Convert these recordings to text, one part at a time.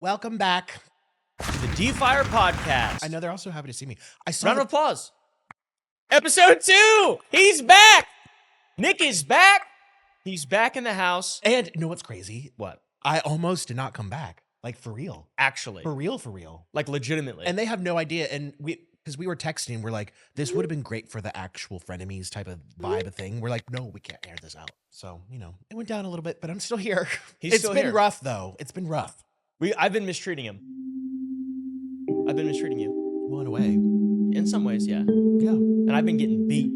Welcome back. The D-Fire Podcast. I know they're also happy to see me. I saw Round of applause. Episode 2. He's back. Nick is back. He's back in the house. And you know what's crazy? What? I almost did not come back. Like, for real. Actually. For real. Like, legitimately. And they have no idea. And because we were texting, we're like, this would have been great for the actual frenemies type of vibe of thing. We're like, no, we can't air this out. So, it went down a little bit, but I'm still here. It's been rough, though. It's been rough. I've been mistreating him. I've been mistreating you. Well, in a way. In some ways, yeah. Yeah. And I've been getting beat.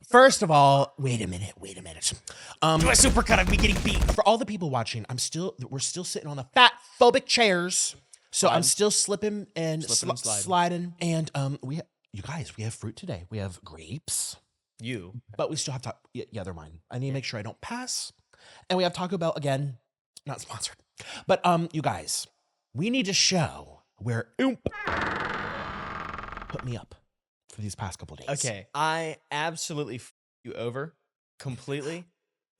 First of all, wait a minute. Do a supercut of me getting beat. For all the people watching, we're still sitting on the fat phobic chairs. So I'm still slipping and sliding. And you guys, we have fruit today. We have grapes. But we still have to, yeah, they're mine. I need to make sure I don't pass. And we have Taco Bell again. Not sponsored. But you guys, we need to show where Oomp put me up for these past couple days. Okay. I absolutely you over completely.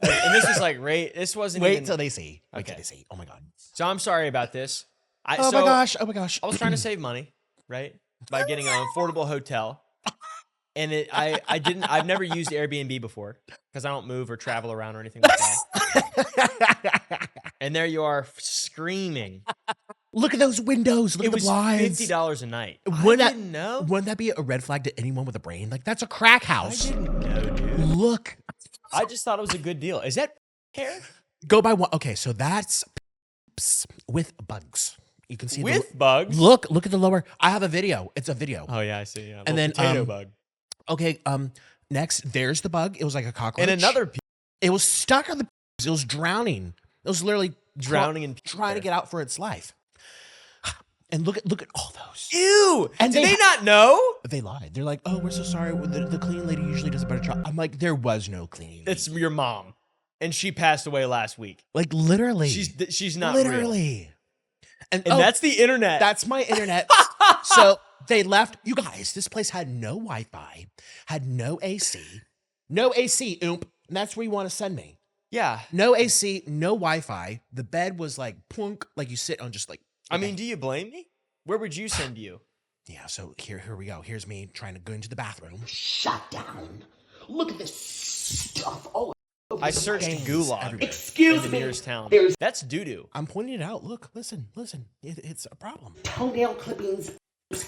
And this was like, this wasn't Wait till they see. Wait till Okay. they see. Oh my God. So I'm sorry about this. Oh my gosh. I was trying to save money, right? By getting an affordable hotel. And I've never used Airbnb before because I don't move or travel around or anything like that. And there you are screaming. Look at those windows. Look at the blinds. $50 a night. I didn't know. Wouldn't that be a red flag to anyone with a brain? Like, that's a crack house. I didn't know, dude. Look. I just thought it was a good deal. Is that hair? Go by one. Okay, so that's with bugs. You can see with bugs. Look at the lower. I have a video. It's a video. Oh yeah, I see. Yeah, and then potato bug. Okay. Next, there's the bug. It was like a cockroach. And another. It was stuck on the. It was drowning. It was literally drowning and trying to get out for its life. And look at all those. Ew! And did they not know? They lied. They're like, oh, we're so sorry. The cleaning lady usually does a better job. I'm like, there was no cleaning lady. It's your mom, and she passed away last week. Like, literally. She's not literally. Real. And that's the internet. That's my internet. So they left. You guys, this place had no Wi-Fi, had no AC. No AC, Oomp. And that's where you want to send me. Yeah. No AC, no Wi-Fi. The bed was like plunk, like you sit on just like. I mean, do you blame me? Where would you send you? Yeah, so here we go. Here's me trying to go into the bathroom. Shut down. Look at this stuff. Oh, I searched Gulag. Excuse in the me. nearest town. There's That's doo-doo. I'm pointing it out. Look, listen. It's a problem. toenail clippings,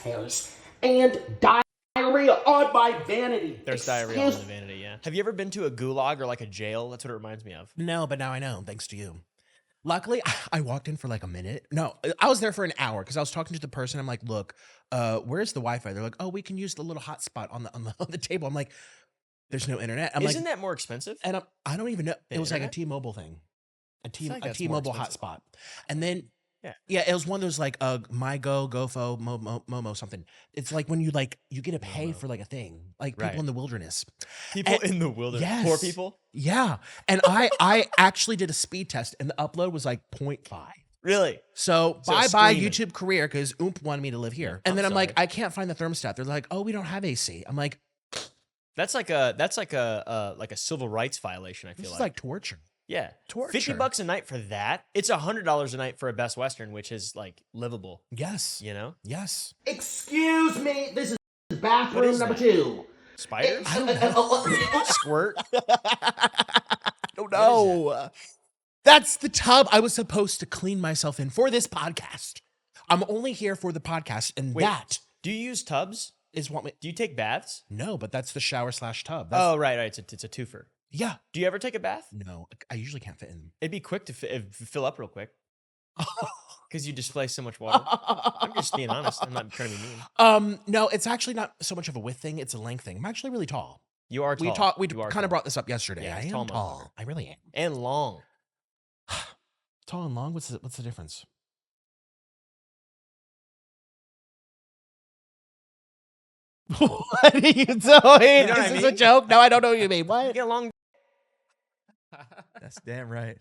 hairs, and diarrhea on my vanity. There's diarrhea on the vanity, yeah. Have you ever been to a gulag or like a jail? That's what it reminds me of. No, but now I know, thanks to you. Luckily, I walked in for like a minute. No, I was there for an hour because I was talking to the person. I'm like, look, where's the Wi-Fi? They're like, oh, we can use the little hotspot on the table. I'm like, there's no internet. Isn't that more expensive? And I don't even know. It was like a internet? T-Mobile thing. A that's T-Mobile more expensive. hotspot. And then, yeah, it was one of those like MyGo, GoFo, Momo, something. It's like when you get to pay for like a thing, like people in the wilderness. People in the wilderness. Yes. Poor people? Yeah. And I actually did a speed test and the upload was like 0.5. Really? So bye screaming. YouTube career because Oomp wanted me to live here. And then I'm like, I can't find the thermostat. They're like, oh, we don't have AC. I'm like, That's like a civil rights violation, I feel this like. is like torture. Yeah. Torture. $50 a night for that. It's $100 a night for a Best Western, which is like livable. Yes. You know? Yes. Excuse me. This is What bathroom is number that? 2. Spiders? Squirt? Oh no. That's the tub I was supposed to clean myself in for this podcast. I'm only here for the podcast, and Wait, that do you use tubs? is what. Do you take baths? No, but that's the shower/tub. Oh, right. It's a twofer. Yeah. Do you ever take a bath? No, I usually can't fit in them. It'd be quick to fill up real quick. Because you displace so much water. I'm just being honest. I'm not trying to be mean. No, it's actually not so much of a width thing; it's a length thing. I'm actually really tall. You are tall. We kind of brought this up yesterday. Yeah, I he's am tall, tall. I really am. And long. Tall and long. What's the difference? What are you doing? You know what Is I this a mean? joke? No, I don't know what you mean. You What? get a long. That's damn right.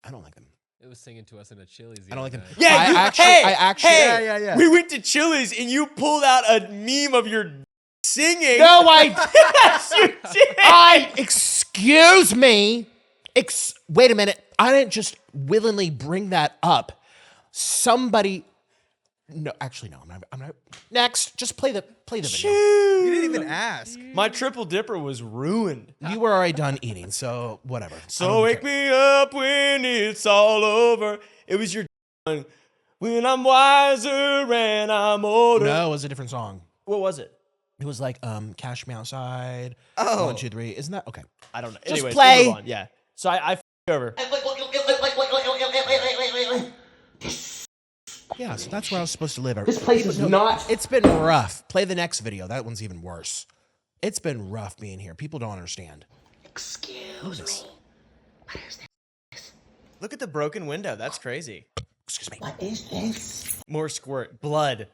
I don't like them. It was singing to us in a Chili's. I don't like them. Yeah, I actually. hey, Yeah. We went to Chili's and you pulled out a meme of your singing. No, I. Yes, you did. Excuse me. Wait a minute. I didn't just willingly bring that up. Somebody. No, actually, no. I'm not. Next, just play the video. You didn't even ask. My triple dipper was ruined. You were already done eating, so whatever. So wake me up when it's all over. It was your when I'm wiser and I'm older. No, it was a different song. What was it? It was like Cash Me Outside. Oh. 1, 2, 3. Isn't that okay? I don't know. Just Anyways, play. we'll move on. Yeah. So I f***ed over. Yeah, so that's where I was supposed to live. This place is not. It's been rough. Play the next video. That one's even worse. It's been rough being here. People don't understand. Excuse me. What is this? Look at the broken window. That's crazy. Excuse me. What is this? More squirt. Blood.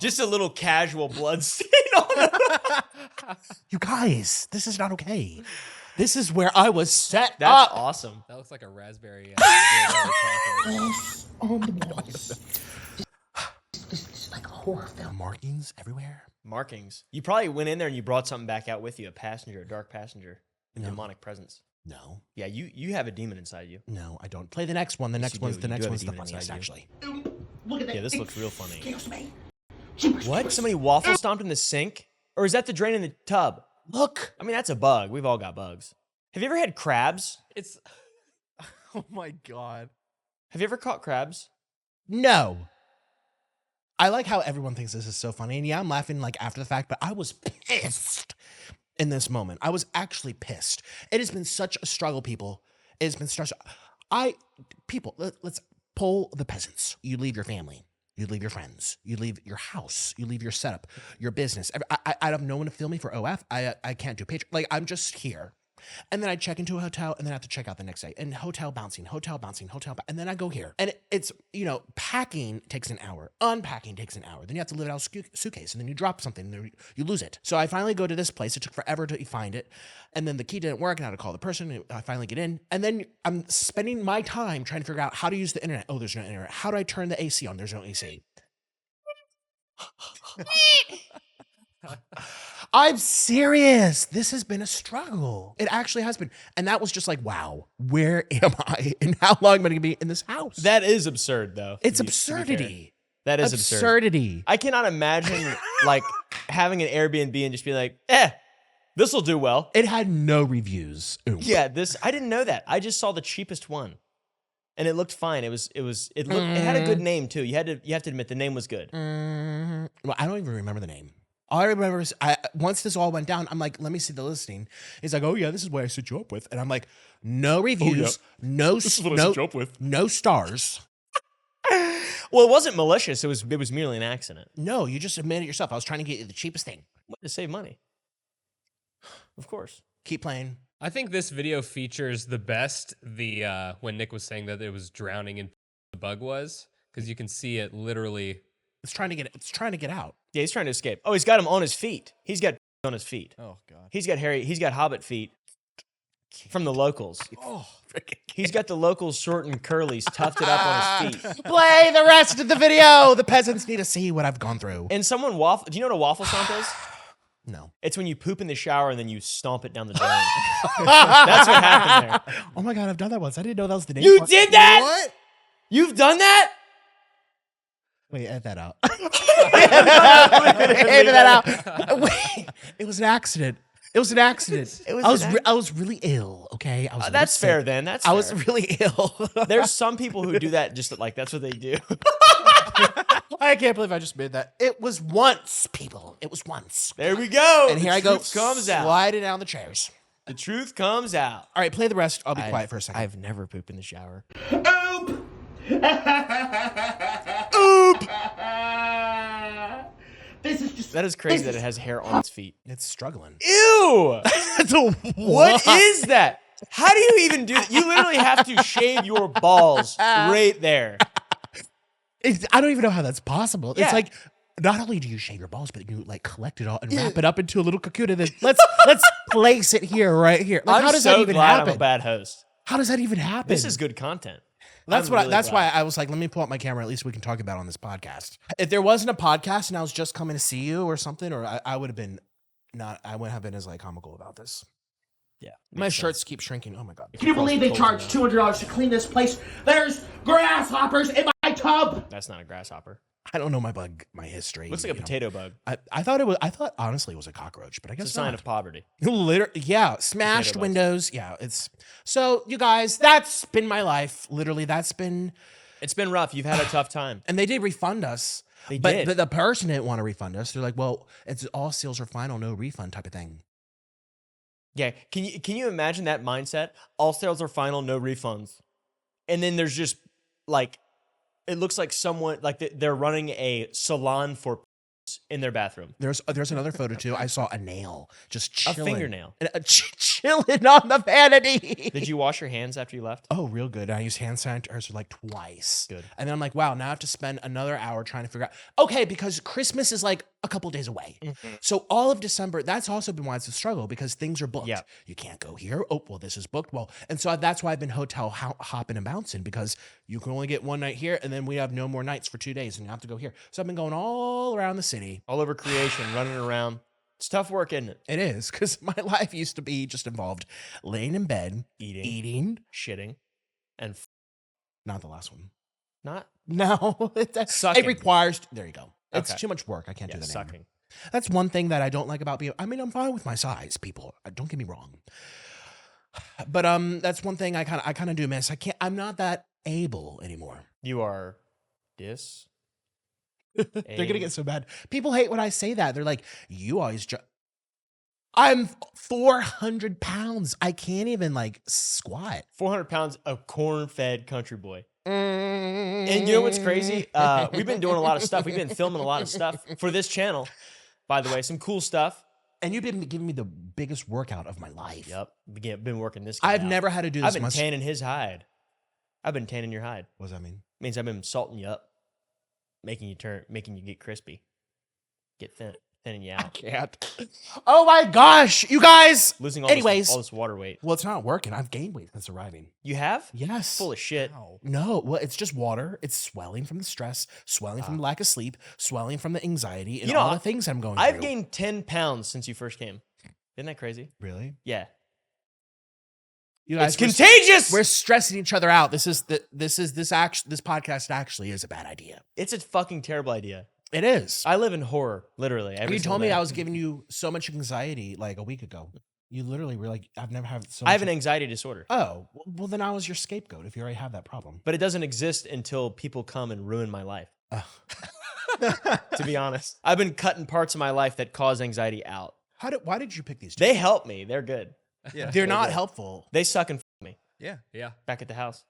Just a little casual blood stain on it. You guys, this is not okay. This is where I was set That's up. awesome. That looks like a raspberry. This on the walls. This is like a horror film. Markings everywhere. Markings. You probably went in there and you brought something back out with you. A passenger, a dark passenger. A No. demonic presence. No, Yeah, you have a demon inside you. no, I don't. Play the next one. The next you one's do. the You next do have a one's the demon funniest, inside actually. Look at that. Yeah, this looks real funny. Excuse me. What? Somebody waffle stomped in the sink? Or is that the drain in the tub? Look. I mean, that's a bug. We've all got bugs. Have you ever had crabs? It's. Oh my god. Have you ever caught crabs? No. I like how everyone thinks this is so funny. And yeah, I'm laughing like after the fact, but I was pissed in this moment. I was actually pissed. It has been such a struggle, people. It has been stressful. Let's poll the peasants. You leave your family. You leave your friends. You leave your house. You leave your setup, your business. I have no one to film me for OF. I can't do Patreon. Like, I'm just here. And then I check into a hotel and then I have to check out the next day. And hotel bouncing. And then I go here. And it's, packing takes an hour. Unpacking takes an hour. Then you have to live it out of a suitcase. And then you drop something and you lose it. So I finally go to this place. It took forever to find it. And then the key didn't work and I had to call the person. And I finally get in. And then I'm spending my time trying to figure out how to use the internet. Oh, there's no internet. How do I turn the AC on? There's no AC. I'm serious. This has been a struggle. It actually has been. And that was just like, wow, where am I? And how long am I going to be in this house? That is absurd, though. It's to be absurdity. fair. That is absurd. Absurdity. I cannot imagine like having an Airbnb and just be like, this will do well. It had no reviews. Ooh. Yeah, I didn't know that. I just saw the cheapest one. And it looked fine. It had a good name too. You have to admit the name was good. Well, I don't even remember the name. All I remember is once this all went down, I'm like, let me see the listing. He's like, oh yeah, this is what I set you up with. And I'm like, no reviews, no stars. Well, it wasn't malicious. It was merely an accident. No, you just admitted it yourself. I was trying to get you the cheapest thing. To save money. Of course. Keep playing. I think this video features the best when Nick was saying that it was drowning in the bug was, because you can see it literally. It's trying to get out. Yeah, he's trying to escape. Oh, he's got him on his feet. He's got on his feet. Oh god. He's got hobbit feet from the locals. Oh, He's got the locals short and curlies tufted up on his feet. play the rest of the video. The peasants need to see what I've gone through. And someone do you know what a waffle stomp is? No. It's when you poop in the shower and then you stomp it down the drain. That's what happened there. Oh my God, I've done that once. I didn't know that was the name. You did that? What? You've done that? Wait, edit that out. Edit that out. Wait, it was an accident. It was an accident. I was really ill. Okay, I was. That's really fair sick. then. I was really ill. There's some people who do that just like that's what they do. I can't believe I just made that. It was once, people. It was once. There we go. And here The I go, truth comes out. sliding down the chairs. The truth comes out. All right, play the rest. I'll be quiet for a second. I've never pooped in the shower. Oop! Oop! This is just. That is crazy that it has hair on its feet. It's struggling. Ew! What is that? How do you even do that? You literally have to shave your balls right there. I don't even know how that's possible. Yeah. It's like, not only do you shave your balls, but you like collect it all and wrap it up into a little cocoon and then let's place it here, right here. Like, how does that even glad happen? I'm a bad host. How does that even happen? This is good content. That's I'm what. really That's glad. why I was like, let me pull up my camera. At least we can talk about it on this podcast. If there wasn't a podcast and I was just coming to see you or something, or I would have been not. I wouldn't have been as like comical about this. Yeah. My shirts keep shrinking. Oh my god. Can you believe they charge $200 to clean this place? There's grasshoppers in my tub. That's not a grasshopper. I don't know my history. Looks like a potato bug. I thought honestly it was a cockroach, but I guess It's a sign not. of poverty. Literally, yeah, smashed bugs. windows. Yeah, it's so you guys. That's been my life. Literally, that's been. It's been rough. You've had a tough time. And they did refund us. They but did. the person didn't want to refund us. They're like, well, it's all sales are final, no refund type of thing. Yeah. Can you imagine that mindset? All sales are final, no refunds. And then there's just like, it looks like someone like they're running a salon for in their bathroom. There's another photo too. I saw a nail just A chilling. fingernail. Chilling on the vanity. Did you wash your hands after you left? Oh, real good. I used hand sanitizer like twice. Good. And then I'm like, wow, now I have to spend another hour trying to figure out. Okay, because Christmas is like a couple days away. So all of December, that's also been why it's a struggle because things are booked. Yeah. You can't go here. Oh, well, this is booked. Well, and so that's why I've been hotel hopping and bouncing because you can only get one night here and then we have no more nights for 2 days and you have to go here. So I've been going all around the city. All over creation, running around. It's tough work, isn't it? It is because my life used to be just involved laying in bed, eating, shitting, and not the last one. not No, Sucking. it requires. There you go. It's Okay. too much work. I can't do that anymore. sucking. That's one thing that I don't like about being. I mean, I'm fine with my size, people. Don't get me wrong. But that's one thing I kind of do miss. I'm not that able anymore. You are this. They're gonna get so bad. People hate when I say that. They're like, "You always." I'm 400 pounds. I can't even like squat. 400 pounds of corn-fed country boy. And you know what's crazy? We've been doing a lot of stuff. We've been filming a lot of stuff for this channel. By the way, some cool stuff. And you've been giving me the biggest workout of my life. Yep. Been working this guy I've out. never had to do this I've been much. tanning his hide. I've been tanning your hide. What does that mean? Means I've been salting you up, making you get crispy, get thinning you out, Can't. Oh my gosh, you guys. losing all this water weight. Well, it's not working. I've gained weight since arriving. You have? Yes. Full of shit. No, well, it's just water. It's swelling from the stress, swelling from the lack of sleep, swelling from the anxiety, and all the things I'm going I've through. gained 10 pounds since you first came. Isn't that crazy? Really? Yeah. You guys, It's contagious. We're stressing each other out. This podcast actually is a bad idea. It's a fucking terrible idea. It is. I live in horror, literally. You told me I was giving you so much anxiety like a week ago. You literally were like, I've never had so much. I have an anxiety disorder. Oh, well, then I was your scapegoat if you already have that problem. But it doesn't exist until people come and ruin my life. To be honest, I've been cutting parts of my life that cause anxiety out. Why did you pick these two? They help me. They're good. Yeah. They're not helpful. They suck and f me Yeah. Yeah. back at the house.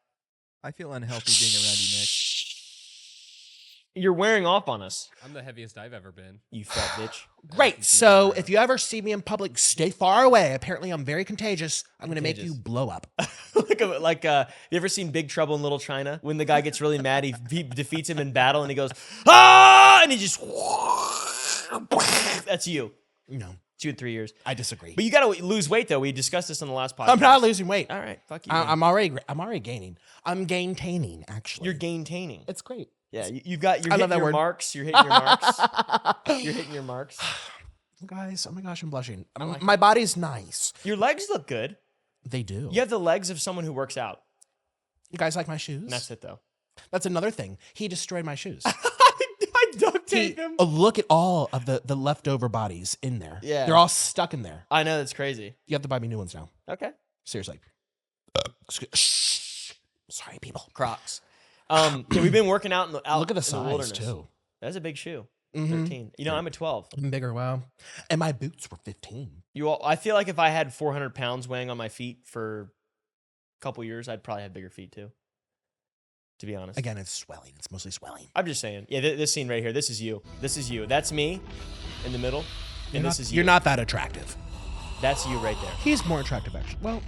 I feel unhealthy being around you, Nick. You're wearing off on us, I'm the heaviest I've ever been. you fat bitch. Great. So if you ever see me in public, stay far away. Apparently, I'm very contagious. I'm going to make you Contagious. blow up. You ever seen Big Trouble in Little China? When the guy gets really mad, he defeats him in battle, and he goes, ah, and he just, that's you. No, 2 and 3 years. I disagree. But you got to lose weight, though. We discussed this on the last podcast. I'm not losing weight. All right, fuck you. I'm already gaining. I'm gaintaining, actually. You're gaintaining. It's great. Yeah, you're I love hitting that your word. marks. You're hitting your marks. You're hitting your marks. Guys, oh my gosh, I'm blushing. like My body's nice. Your legs look good. They do. You have the legs of someone who works out. You guys like my shoes? And that's it, though. That's another thing. He destroyed my shoes. I duct tape them. Look at all of the leftover bodies in there. Yeah. They're all stuck in there. I know, that's crazy. You have to buy me new ones now. Okay. Seriously. Shh. Sorry, people. Crocs. Yeah, we've been working out Look at the in the size, wilderness. too. That's a big shoe. Mhm. 13. You know, I'm a 12. I'm bigger, wow. And my boots were 15. I feel like if I had 400 pounds weighing on my feet for a couple years, I'd probably have bigger feet too. To be honest. Again, it's swelling. It's mostly swelling. I'm just saying. Yeah, this scene right here. This is you. This is you. That's me in the middle. And this is you. You're not that attractive. That's you right there. He's more attractive, actually. Well,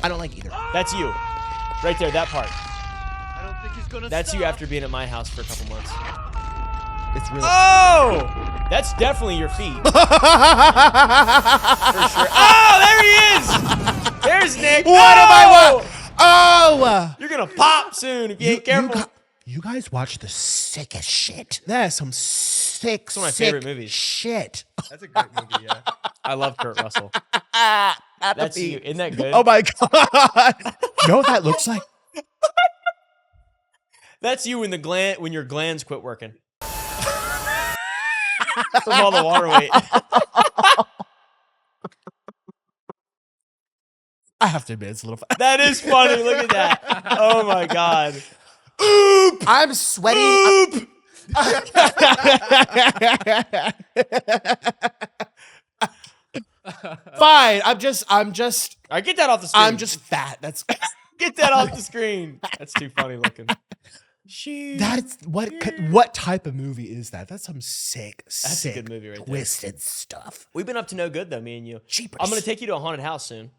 I don't like either. That's you. Right there, that part. I don't think he's gonna That's you after being at my house for a couple months. It's really. Oh! That's definitely your feet. For sure. Oh, there he is! There's Nick. What am I? Oh! Oh! You're gonna pop soon if you ain't careful. You guys watch the sickest shit. That is some sick, It's one of my sick favorite movies. shit. That's a great movie, yeah. I love Kurt Russell. That's you. Isn't that good? Oh my god! You know what that looks like? That's you when your glands quit working. From all the water weight. I have to admit, it's a little. That is funny. Look at that. Oh my god. Oop! I'm sweating. Oop! Fine. I'm just. All right, get that off the screen. I'm just fat. That's. Get that off the screen. That's too funny looking. That's what type of movie is that? That's some sick, That's a good movie right there. twisted stuff. We've been up to no good though, me and you. Jeepers. I'm gonna take you to a haunted house soon.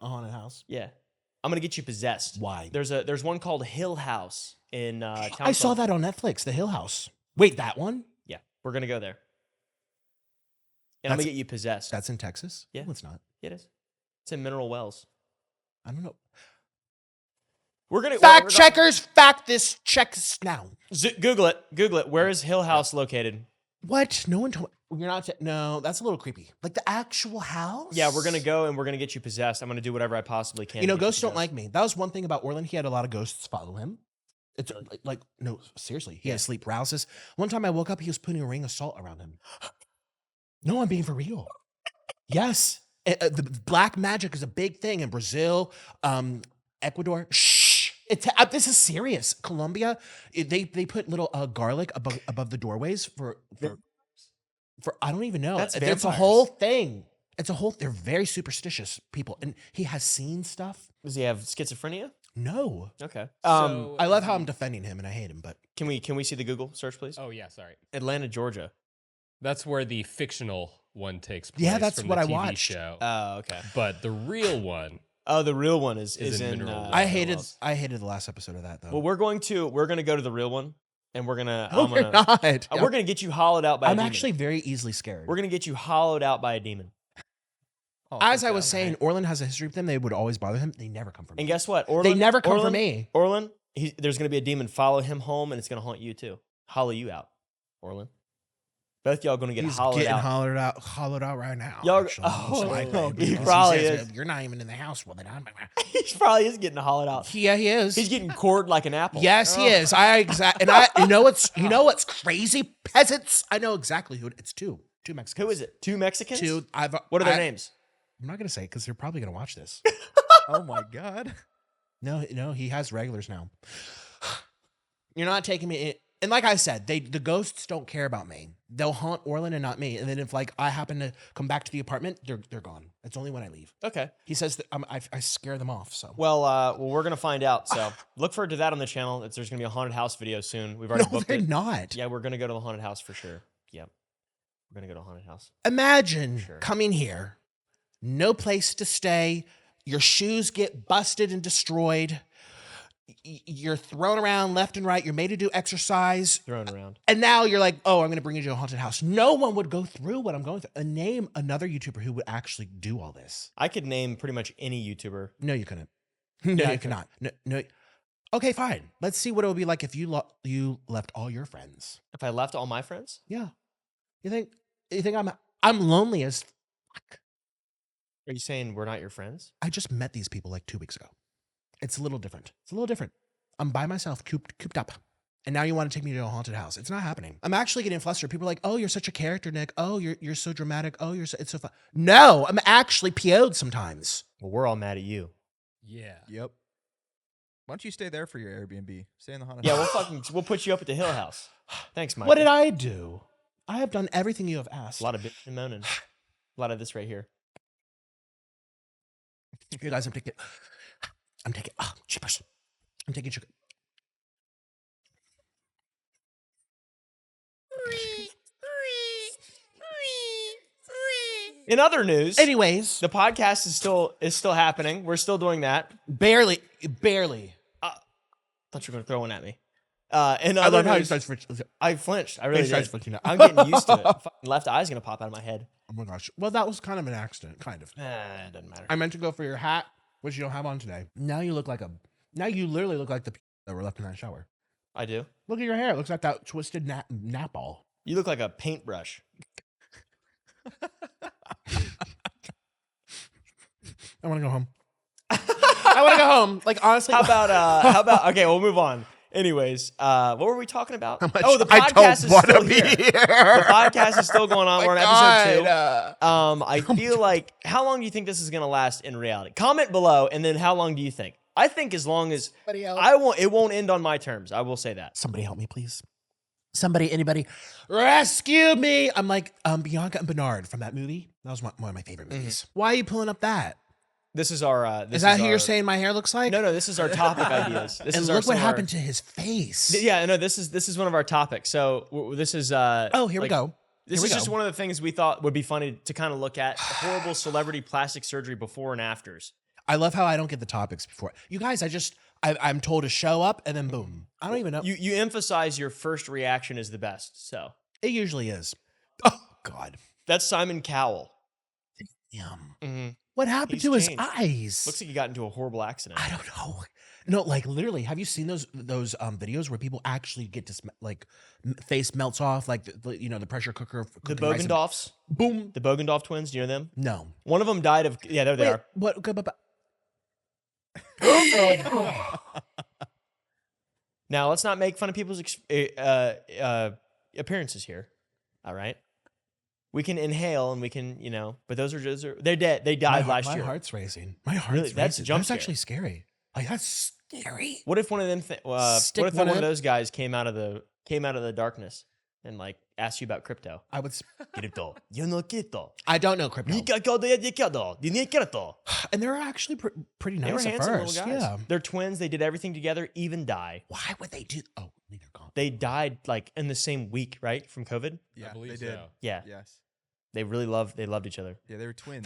A haunted house. Yeah, I'm gonna get you possessed. Why? There's one called Hill House in town. I saw that on Netflix. The Hill House. Wait, that one? Yeah, we're gonna go there, and I'm gonna get you possessed. That's in Texas. Yeah. No, it's not. It is. It's in Mineral Wells. I don't know. We're gonna Fact checkers. Fact this. Checks now. Google it. Google it. Where is Hill House located? What? No one told. You're not. No, that's a little creepy. Like the actual house. Yeah, we're gonna go and we're gonna get you possessed. I'm gonna do whatever I possibly can. You know, to get ghosts don't possessed. like me. That was one thing about Orland. He had a lot of ghosts follow him. It's like no, seriously. He had sleep paralysis. One time I woke up, he was putting a ring of salt around him. No, I'm being for real. Yes, the black magic is a big thing in Brazil, Ecuador. Shh. This is serious. Colombia, they put little garlic above the doorways for I don't even know. That's It's a vampires. whole thing. It's a whole. They're very superstitious people, and he has seen stuff. Does he have schizophrenia? No, Okay. I love how I'm defending him, and I hate him. But Can we see the Google search, please? Oh yeah, sorry. Atlanta, Georgia. That's where the fictional one takes place. Yeah, that's from what the I TV watched. Show. Oh, okay. but the real one. Oh, the real one is Is in in. Mineral Wells. I hated Wells. the last episode of that though. Well, we're gonna go to the real one, and we're gonna. no, we're not. We're gonna get you hollowed out by. I'm a demon. actually very easily scared. We're gonna get you hollowed out by a demon. Oh, As thank I was God. saying, Orland has a history with them. They would always bother him. They never come for me. And guess what? Orland, They never come for Orland- me. Orland, there's gonna be a demon follow him home, and it's gonna haunt you too. Hollow you out, Orland. Both y'all gonna get He's hollowed getting out. hollowed out right now. Y'all- actually, oh, most likely, he because probably says, is. You're not even in the house. Well, then I'm. He probably is getting hollowed out. Yeah, he is. He's getting cored like an apple. Yes, he is. You know what's crazy, peasants. I know exactly who it's two Mexicans. Who is it? Two Mexicans? What What are their names? I'm not gonna say because they're probably gonna watch this. Oh my God. No, he has regulars now. You're not taking me in. And like I said, the ghosts don't care about me. They'll haunt Orland and not me. And then if like I happen to come back to the apartment, they're gone. It's only when I leave. Okay. He says that I scare them off. So Well, we're gonna find out. So look forward to that on the channel. There's gonna be a haunted house video soon. We've already no, booked they're it. not. Yeah, we're gonna go to the haunted house for sure. Yep. We're gonna go to a haunted house. Imagine Sure. coming here, no place to stay. Your shoes get busted and destroyed. You're thrown around left and right. You're made to do exercise. Thrown around. And now you're like, oh, I'm going to bring you to a haunted house. No one would go through what I'm going through. And name another YouTuber who would actually do all this. I could name pretty much any YouTuber. No, you couldn't. No, Yeah, I you cannot. No. Okay, fine. Let's see what it would be like if you left all your friends. If I left all my friends, Yeah. You think I'm lonely as fuck. are you saying we're not your friends? I just met these people like 2 weeks ago. It's a little different. I'm by myself, cooped up. And now you want to take me to a haunted house. It's not happening. I'm actually getting flustered. People are like, oh, you're such a character, Nick. Oh, you're so dramatic. Oh, it's so fun. No, I'm actually PO'd sometimes. Well, we're all mad at you. Yeah. Yep. Why don't you stay there for your Airbnb? Stay in the haunted Yeah, house. we'll put you up at the Hill House. Thanks, Mike. What did I do? I have done everything you have asked. A lot of bitching and moaning. A lot of this right here. You guys, I'm taking, cheapers. I'm taking sugar. In other news, Anyways, the podcast is still happening. We're still doing that. barely. Thought you were gonna throw one at me. In I other love how you news, start I flinched. I really starts did. flinching now. I'm getting used to it. Fucking left eye's gonna pop out of my head. Oh my gosh. Well, that was kind of an accident, kind of. It doesn't matter. I meant to go for your hat, which you don't have on today. Now you literally look like the that were left in that shower. I do. Look at your hair. It looks like that twisted nap ball. You look like a paintbrush. I want to go home. I want to go home. Like, honestly. How about okay, we'll move on. Anyways, what were we talking about? How much Oh, the I podcast don't is wanna still be here. here. The podcast is still going on. Oh We're my on episode 2. God. I feel like, how long do you think this is going to last in reality? Comment below, and then how long do you think? I think as long as it won't end on my terms. I will say that. Somebody help me, please. Somebody, anybody, rescue me. I'm like Bianca and Bernard from that movie. That was one of my favorite movies. Why are you pulling up that? This is our. Is that who you're saying my hair looks like? No. This is our topic ideas. This And is look what some of happened to his face. Yeah, no. This is one of our topics. So this is. Oh, here we go. This Here we is just go. one of the things we thought would be funny to kind of look at horrible celebrity plastic surgery before and afters. I love how I don't get the topics before. You guys, I'm told to show up and then boom. I don't even know. You emphasize your first reaction is the best. So It usually is. Oh, God. that's Simon Cowell. Damn. Mm-hmm. What happened He's to his changed. eyes? Looks like he got into a horrible accident. I don't know. No, like literally, have you seen those videos where people actually get to face melts off, like the pressure cooker? The cooking rice and- Bogendorfs. Boom. The Bogendorf twins. Do you know them? No. One of them died of. Yeah, there they Wait, are. what? Now let's not make fun of people's appearances here. All right. We can inhale and we can, but those are just they're dead. They died last my year. My heart's racing. My heart's Really? racing. That's a jump That's scare. actually scary. Like that's scary. What if one of them? What Stick if one one in. of those guys came out of the darkness and like asked you about crypto? I would. Crypto. You know crypto. I don't know crypto. And they're actually pretty They were nice at handsome first. little guys. Yeah. They're twins. They did everything together, even die. Why would they do? Oh, they're gone. They died like in the same week, right? From COVID. Yeah, I believe they did. so. Yeah. Yes. They loved each other. Yeah, they were twins.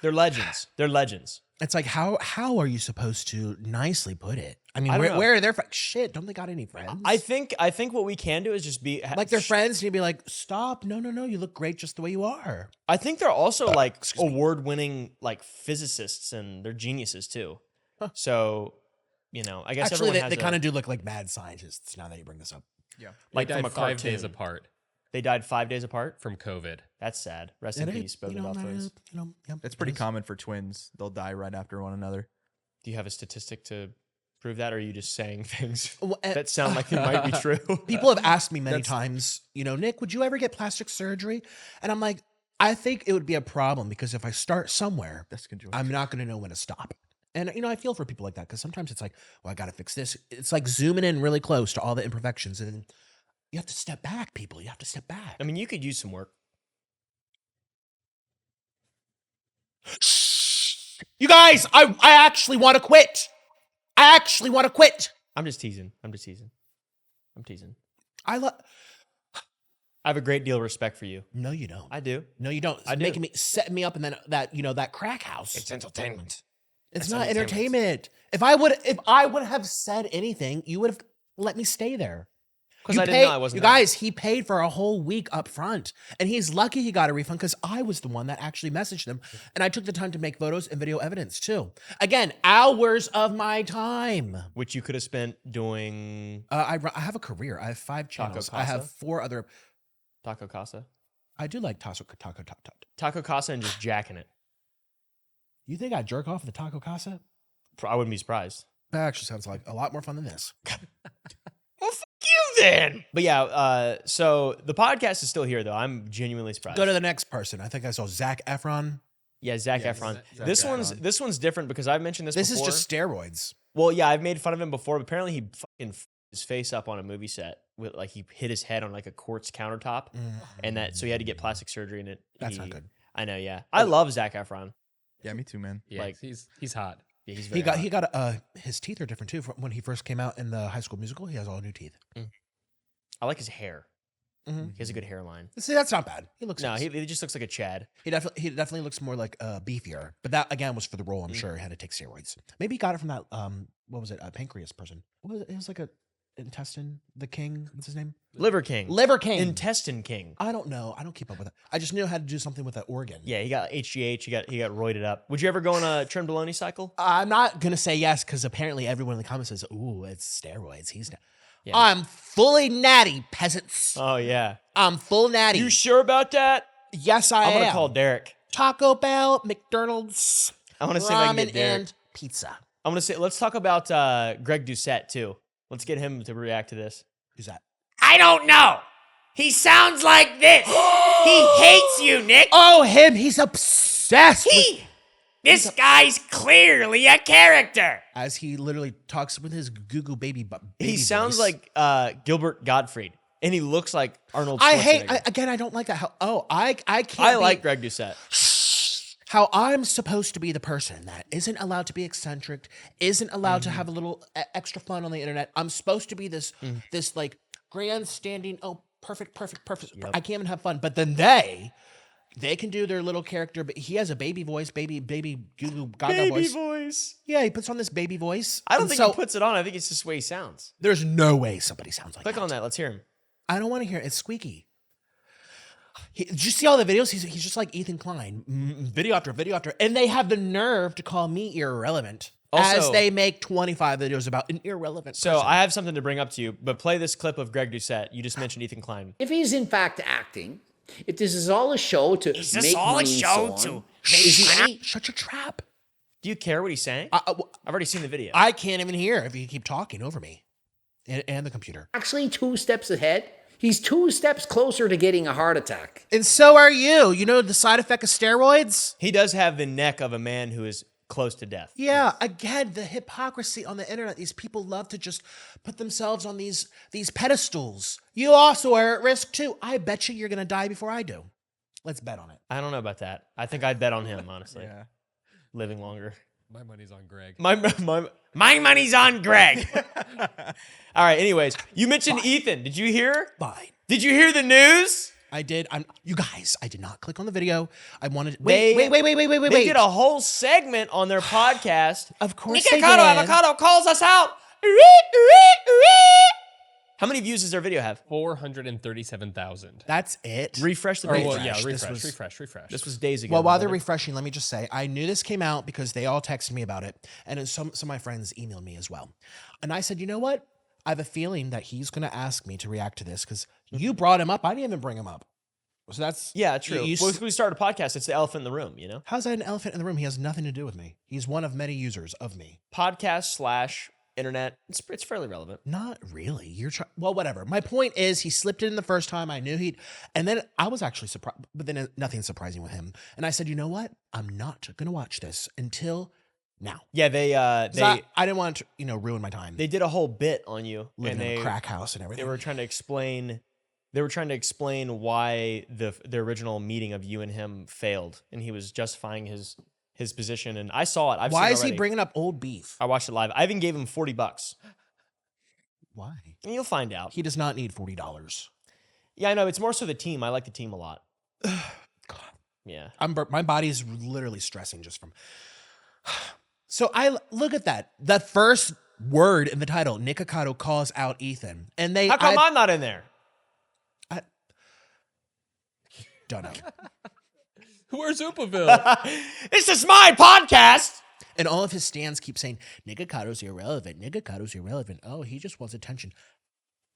They're legends. They're legends. It's like how are you supposed to nicely put it? I mean, I don't know. where are their friends? Shit, don't they got any friends? I think what we can do is just be like their friends, and you'd be like, stop, no, you look great just the way you are. I think they're also like excuse me. award-winning like physicists, and they're geniuses too. Huh. So, I guess Actually, everyone they has kind of do look like mad scientists. Now that you bring this up, Yeah. like They from died a 5 days cartoon. apart They died 5 days apart. from COVID. That's sad. Rest in peace, Bogendorf twins. yeah, It's pretty it is. common for twins. They'll die right after one another. Do you have a statistic to prove that, or are you just saying things Well, that sound like they might be true? People have asked me many That's- times, Nick, would you ever get plastic surgery? And I'm like, I think it would be a problem because if I start somewhere, That's good joke. I'm not going to know when to stop. And, I feel for people like that because sometimes it's like, well, I got to fix this. It's like zooming in really close to all the imperfections. And then you have to step back, people. You have to step back. I mean, you could use some work. You guys, I actually want to quit. I actually want to quit. I'm just teasing. I'm teasing. I love. I have a great deal of respect for you. No, you don't. I do. No, you don't. It's I do. making me setting me up, and then that crack house. It's entertainment. It's It's not entertainment. entertainment. If I would have said anything, you would have let me stay there. Because You I didn't paid- know I wasn't. You there. guys, he paid for a whole week up front, and he's lucky he got a refund because I was the one that actually messaged him, and I took the time to make photos and video evidence too. Again, hours of my time. Which you could have spent doing I have a career. I have 5 channels. I have Casa? 4 other. Taco Casa. I do like taco. Taco Casa and just jacking it. You think I jerk off at the taco casa? I wouldn't be surprised. That actually sounds like a lot more fun than this. Well, fuck you then. But yeah, so the podcast is still here though. I'm genuinely surprised. Go to the next person. I think I saw Zac Efron. Yeah, Zac Yes, Efron. Zac This one's different because I've mentioned this. This before. is just steroids. Well, yeah, I've made fun of him before. But apparently, he fucking his face up on a movie set with like he hit his head on like a quartz countertop, and so he had to get plastic surgery. And That's not good. I know. Yeah, I love Zac Efron. Yeah, me too, man. Yeah, Like- he's hot. Yeah, he's very He got his teeth are different too. From when he first came out in the High School Musical, he has all new teeth. I like his hair. Mhm. He has a good hairline. See, that's not bad. He looks No, nice. he just looks like a Chad. He definitely looks more like beefier. But that again was for the role. I'm sure he had to take steroids. Maybe he got it from that what was it? A pancreas person. What was it? It was like a intestine. The king. What's his name? Liver King. Liver King. Intestine King. I don't know. I don't keep up with it. I just knew how to do something with that organ. Yeah, he got HGH. He got roided up. Would you ever go on a Trenbolone cycle? I'm not gonna say yes because apparently everyone in the comments says, "Ooh, it's steroids." He's not. Yeah. I'm fully natty, peasants. Oh yeah. I'm full natty. You sure about that? Yes, I am. I'm gonna call Derek. Taco Bell, McDonald's, I want to see if I can ramen, get Derek. and pizza. I'm gonna say let's talk about Greg Doucette too. Let's get him to react to this. Who's that? I don't know. He sounds like this. He hates you, Nick. Oh, him. He's obsessed with... This guy's clearly a character. As he literally talks with his goo baby He sounds voice. like Gilbert Gottfried, and he looks like Arnold Schwarzenegger. I hate... I don't like that. I can't I be- like Greg Doucette. How I'm supposed to be the person that isn't allowed to be eccentric, isn't allowed to have a little extra fun on the internet. I'm supposed to be this like grandstanding, perfect. Yep. I can't even have fun. But then they can do their little character, but he has a baby voice, baby goo goo gaga Baby voice. voice. Yeah, he puts on this baby voice. I don't And think so he puts it on. I think it's just the way he sounds. there's no way somebody sounds like Click that. on that. Let's hear him. I don't want to hear it. It's squeaky. Did you see all the videos? He's just like Ethan Klein, video after video after, and they have the nerve to call me irrelevant as Also- they make 25 videos about an irrelevant So person. I have something to bring up to you, but play this clip of Greg Doucette. You just mentioned Ethan Klein. If he's in fact acting, if this is all a show to Is make this all a money show and so to on, make money? Shut your trap. Do you care what he's saying? I, I've already seen the video. I can't even hear if you keep talking over me and the computer. actually 2 steps ahead, he's 2 steps closer to getting a heart attack. And so are you. You know the side effect of steroids? He does have the neck of a man who is close to death. Yeah, again, the hypocrisy on the internet. These people love to just put themselves on these pedestals. You also are at risk too. I bet you're going to die before I do. Let's bet on it. I don't know about that. I think I'd bet on him, honestly. Yeah. Living longer. My money's on Greg. My My money's on Greg. All right, anyways, you mentioned Ethan. Did you hear? Fine. Did you hear the news? I did. You guys, I did not click on the video. I wanted. They- Wait. They did a whole segment on their podcast. Of course they did. Nikocado Avocado calls us out. How many views does their video have? 437,000. That's it. Refresh the Or, page. well, yeah, This refresh. was- This was days ago. Well, while they're wasn't it? refreshing, let me just say I knew this came out because they all texted me about it, and then some of my friends emailed me as well. And I said, you know what? I have a feeling that he's going to ask me to react to this because you brought him up. I didn't even bring him up. So that's Yeah, true. you- Well, if we start a podcast, it's the elephant in the room, you know? how's that an elephant in the room? He has nothing to do with me. He's one of many users of me. Podcast/internet. It's fairly relevant. Not really. You're trying. Well, whatever. My point is, he slipped it in the first time. I knew he'd, and then I was actually surprised. But then nothing surprising with him. And I said, you know what? I'm not gonna watch this until now. Yeah, they 'Cause I didn't want to, ruin my time. they did a whole bit on you, Living and in they a crack house and everything. they were trying to explain. They were trying to explain why the original meeting of you and him failed, and he was justifying his position. And I saw it. I've Why seen it is he already. bringing up old beef? I watched it live. I even gave him $40. Why? And you'll find out. He does not need $40. Yeah, I know. It's more so the team. I like the team a lot. God, Yeah. my body's literally stressing just from. So I look at that. That first word in the title, Nikocado calls out Ethan, and they. How come I'm not in there? Don't know. Where's Oopaville? This is my podcast. And all of his stands keep saying, Nikacado's irrelevant. Nikacado's irrelevant. Oh, he just wants attention.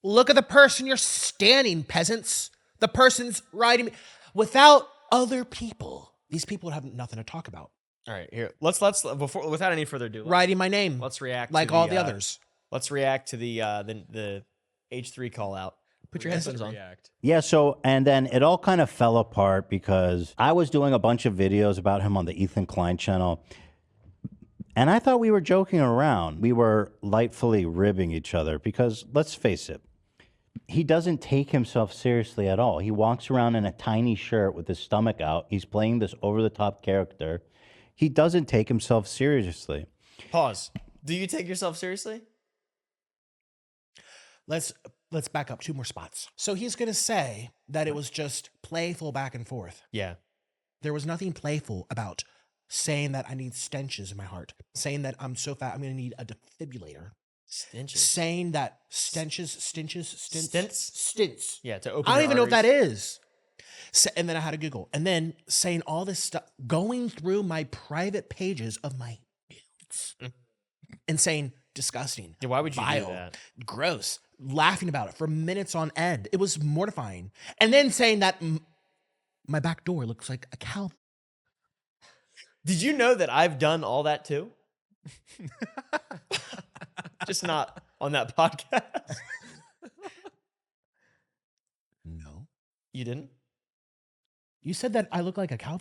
Look at the person you're standing, peasants. The person's riding me. Without other people, these people would have nothing to talk about. All right, here. Let's before without any further ado. Writing my name. Let's react like to all the others. Let's react to the H3 call out. Put your headphones on. React. Yeah, so, and then it all kind of fell apart because I was doing a bunch of videos about him on the Ethan Klein channel. And I thought we were joking around. We were lightfully ribbing each other because, let's face it, he doesn't take himself seriously at all. He walks around in a tiny shirt with his stomach out. He's playing this over-the-top character. He doesn't take himself seriously. Pause. Do you take yourself seriously? Let's back up 2 more spots. So he's going to say that it was just playful back and forth. Yeah. There was nothing playful about saying that I need stenches in my heart, saying that I'm so fat I'm going to need a defibrillator, Stenches. saying that stints. Yeah, to open. I don't your even know what that arteries. is. And then I had to Google, and then saying all this stuff, going through my private pages of my nudes, and saying disgusting. Yeah, why would you do vile, that? Gross. Laughing about it for minutes on end. It was mortifying. And then saying that my back door looks like a cow. Did you know that I've done all that too? Just not on that podcast. No. You didn't? You said that I look like a cow.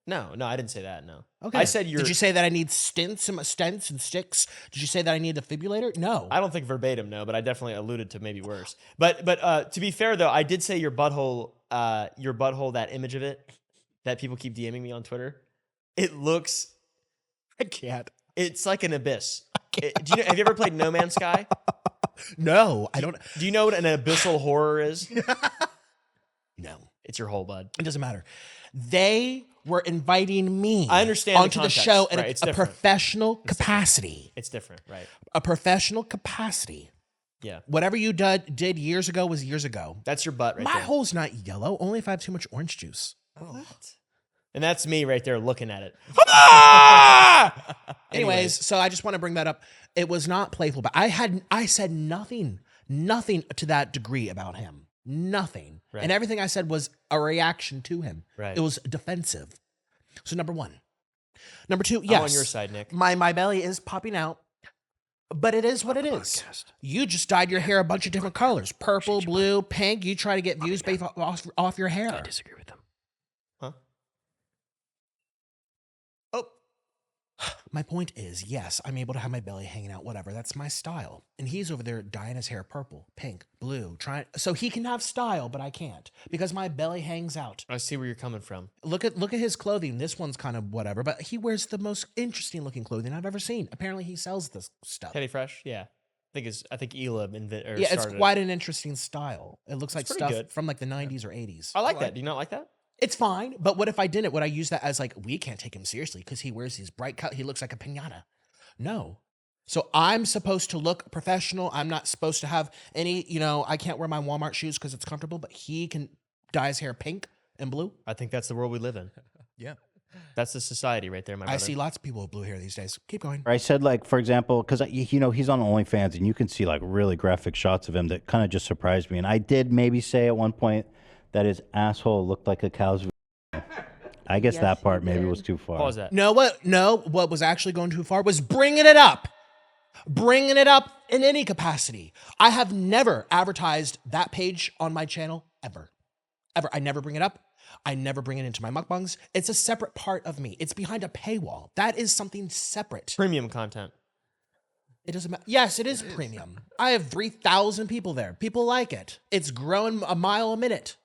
No, I didn't say that. No. Okay. I said you're. Did you say that I need stents and sticks? Did you say that I need a defibrillator? No. I don't think verbatim, no, but I definitely alluded to maybe worse. But to be fair though, I did say your butthole, that image of it that people keep DMing me on Twitter. It looks. I can't. It's like an abyss. Have you ever played No Man's Sky? No, I don't. Do you know what an abyssal horror is? No. It's your whole bud. It doesn't matter. They were inviting me I understand the onto the context, show in right, a it's different. professional capacity. It's different, right? A professional capacity. Yeah. Whatever you did years ago was years ago. That's your butt right My there. hole's not yellow, only if I have too much orange juice. What? And that's me right there looking at it. Anyways, so I just want to bring that up. It was not playful, but I said nothing to that degree about him. Nothing. Right. And everything I said was a reaction to him. Right. It was defensive. So number one. Number two, yes. I'm on your side, Nick. My belly is popping out, but it is what it is. You just dyed your hair a bunch of different colors. Purple, blue, pink. You try to get views based off your hair. I disagree with them. Huh? Oh. My point is, yes, I'm able to have my belly hanging out, whatever. That's my style. And he's over there dyeing his hair purple, pink, blue, so he can have style, but I can't because my belly hangs out. I see where you're coming from. Look at his clothing. This one's kind of whatever, but he wears the most interesting looking clothing I've ever seen. Apparently, he sells this stuff. Teddy Fresh? Yeah. I think Elam Yeah, it's quite an interesting style. It looks like pretty stuff good. from like the 90s or 80s. I like that. Do you not like that? It's fine, but what if I didn't? Would I use that as like, we can't take him seriously because he wears these bright cut. He looks like a piñata. No. So I'm supposed to look professional. I'm not supposed to have any, I can't wear my Walmart shoes because it's comfortable, but he can dye his hair pink and blue. I think that's the world we live in. Yeah. That's the society right there, my brother. I see lots of people with blue hair these days. Keep going. I said, like, for example, because, he's on OnlyFans and you can see like really graphic shots of him that kind of just surprised me. And I did maybe say at one point that his asshole looked like a cow's. I guess that part maybe was too far. Pause that. No, what was actually going too far was bringing it up. Bringing it up in any capacity. I have never advertised that page on my channel ever. I never bring it up. I never bring it into my mukbangs. It's a separate part of me. It's behind a paywall. That is something separate. Premium content. It doesn't matter. Yes, it is premium. I have 3,000 people there. People like it. It's growing a mile a minute.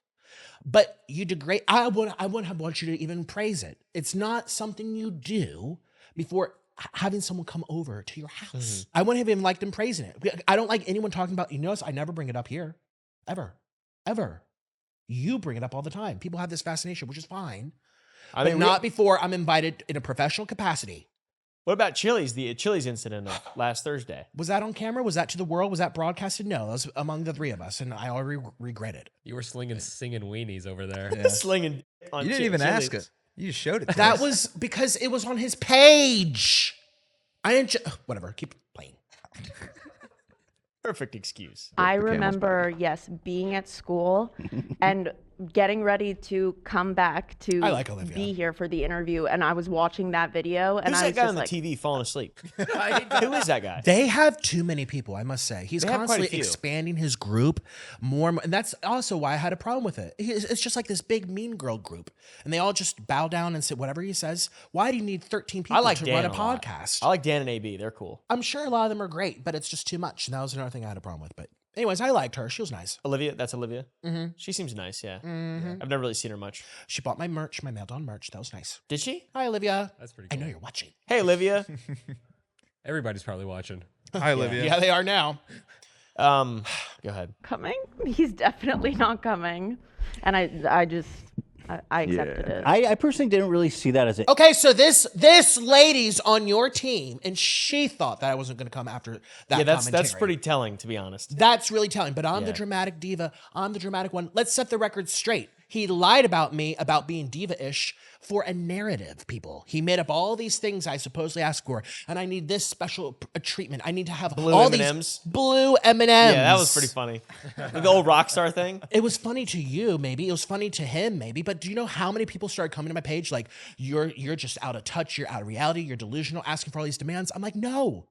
But you degrade. I wouldn't want you to even praise it. It's not something you do before having someone come over to your house. Mm-hmm. I wouldn't have even liked them praising it. I don't like anyone talking about. You notice I never bring it up here, ever. You bring it up all the time. People have this fascination, which is fine, but not before I'm invited in a professional capacity. What about Chili's? The Chili's incident of last Thursday. Was that on camera? Was that to the world? Was that broadcasted? No, that was among the three of us, and I already regret it. You were singing weenies over there. Slinging on You didn't even Chili's. ask us. You just showed it. To That us. was because it was on his page. I didn't. Whatever. Keep playing. Perfect excuse. I remember, yes, being at school and getting ready to come back to I like Olivia. be here for the interview, and I was watching that video, and Who's I that was guy just on the like, TV falling asleep? Who is that guy? They have too many people, I must say. He's They have quite a constantly few. expanding his group more and more. And that's also why I had a problem with it. It's just like this big mean girl group. And they all just bow down and say whatever he says. Why do you need 13 people I like to Dan run a lot. podcast? I like Dan and AB. They're cool. I'm sure a lot of them are great, but it's just too much. And that was another thing I had a problem with. But anyways, I liked her. She was nice. Olivia, that's Olivia. Mm-hmm. She seems nice. Yeah. Mm-hmm. I've never really seen her much. She bought my merch, my mailed on merch. That was nice. Did she? Hi, Olivia. That's pretty I cool. know you're watching. Hey, Olivia. Everybody's probably watching. Hi, Olivia. Yeah, they are now. Go ahead. coming? He's definitely not coming. And I accepted it. I personally didn't really see that as a. Okay, so this lady's on your team, and she thought that I wasn't going to come after that. Yeah, that's commentary. pretty telling, to be honest. That's really telling. But I'm the Yeah. dramatic diva. I'm the dramatic one. Let's set the record straight. He lied about me about being diva-ish for a narrative, people. He made up all these things I supposedly asked for, and I need this special treatment. I need to have Blue all M&Ms. these blue M&Ms. Yeah, that was pretty funny. The old rock star thing. It was funny to you, maybe. It was funny to him, maybe. But do you know how many people started coming to my page like, you're just out of touch, you're out of reality, you're delusional, asking for all these demands? I'm like, no.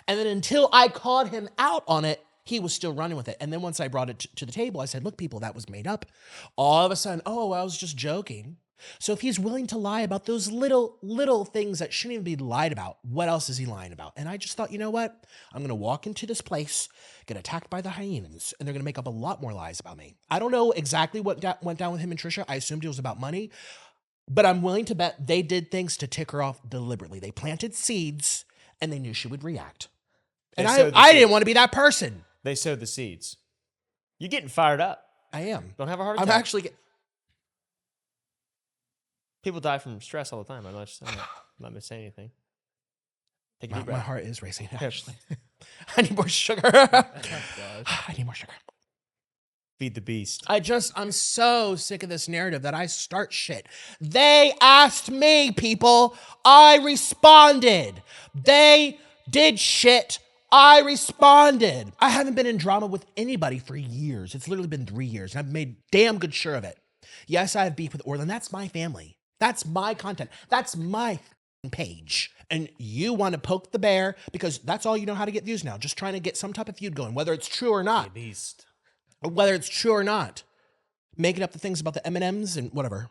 And then until I called him out on it, he was still running with it. And then once I brought it to the table, I said, look, people, that was made up. All of a sudden, oh, I was just joking. So if he's willing to lie about those little things that shouldn't even be lied about, what else is he lying about? And I just thought, you know what? I'm going to walk into this place, get attacked by the hyenas, and they're going to make up a lot more lies about me. I don't know exactly what went down with him and Trisha. I assumed it was about money, but I'm willing to bet they did things to tick her off deliberately. They planted seeds and they knew she would react. And I didn't want to be that person. They sowed the seeds. You're getting fired up. I am. Don't have a heart attack. I'm actually... People die from stress all the time. I'm not going to say anything. Take a deep breath. My heart is racing, actually. I need more sugar. I need more sugar. Feed the beast. I'm so sick of this narrative that I start shit. They asked me, people. I responded. They did shit. I responded. I haven't been in drama with anybody for years. It's literally been 3 years, and I've made damn good sure of it. Yes, I have beef with Orland. That's my family. That's my content. That's my page. And you want to poke the bear because that's all you know how to get views now. Just trying to get some type of feud going, whether it's true or not. Beast. Whether it's true or not. Making up the things about the M&Ms and whatever.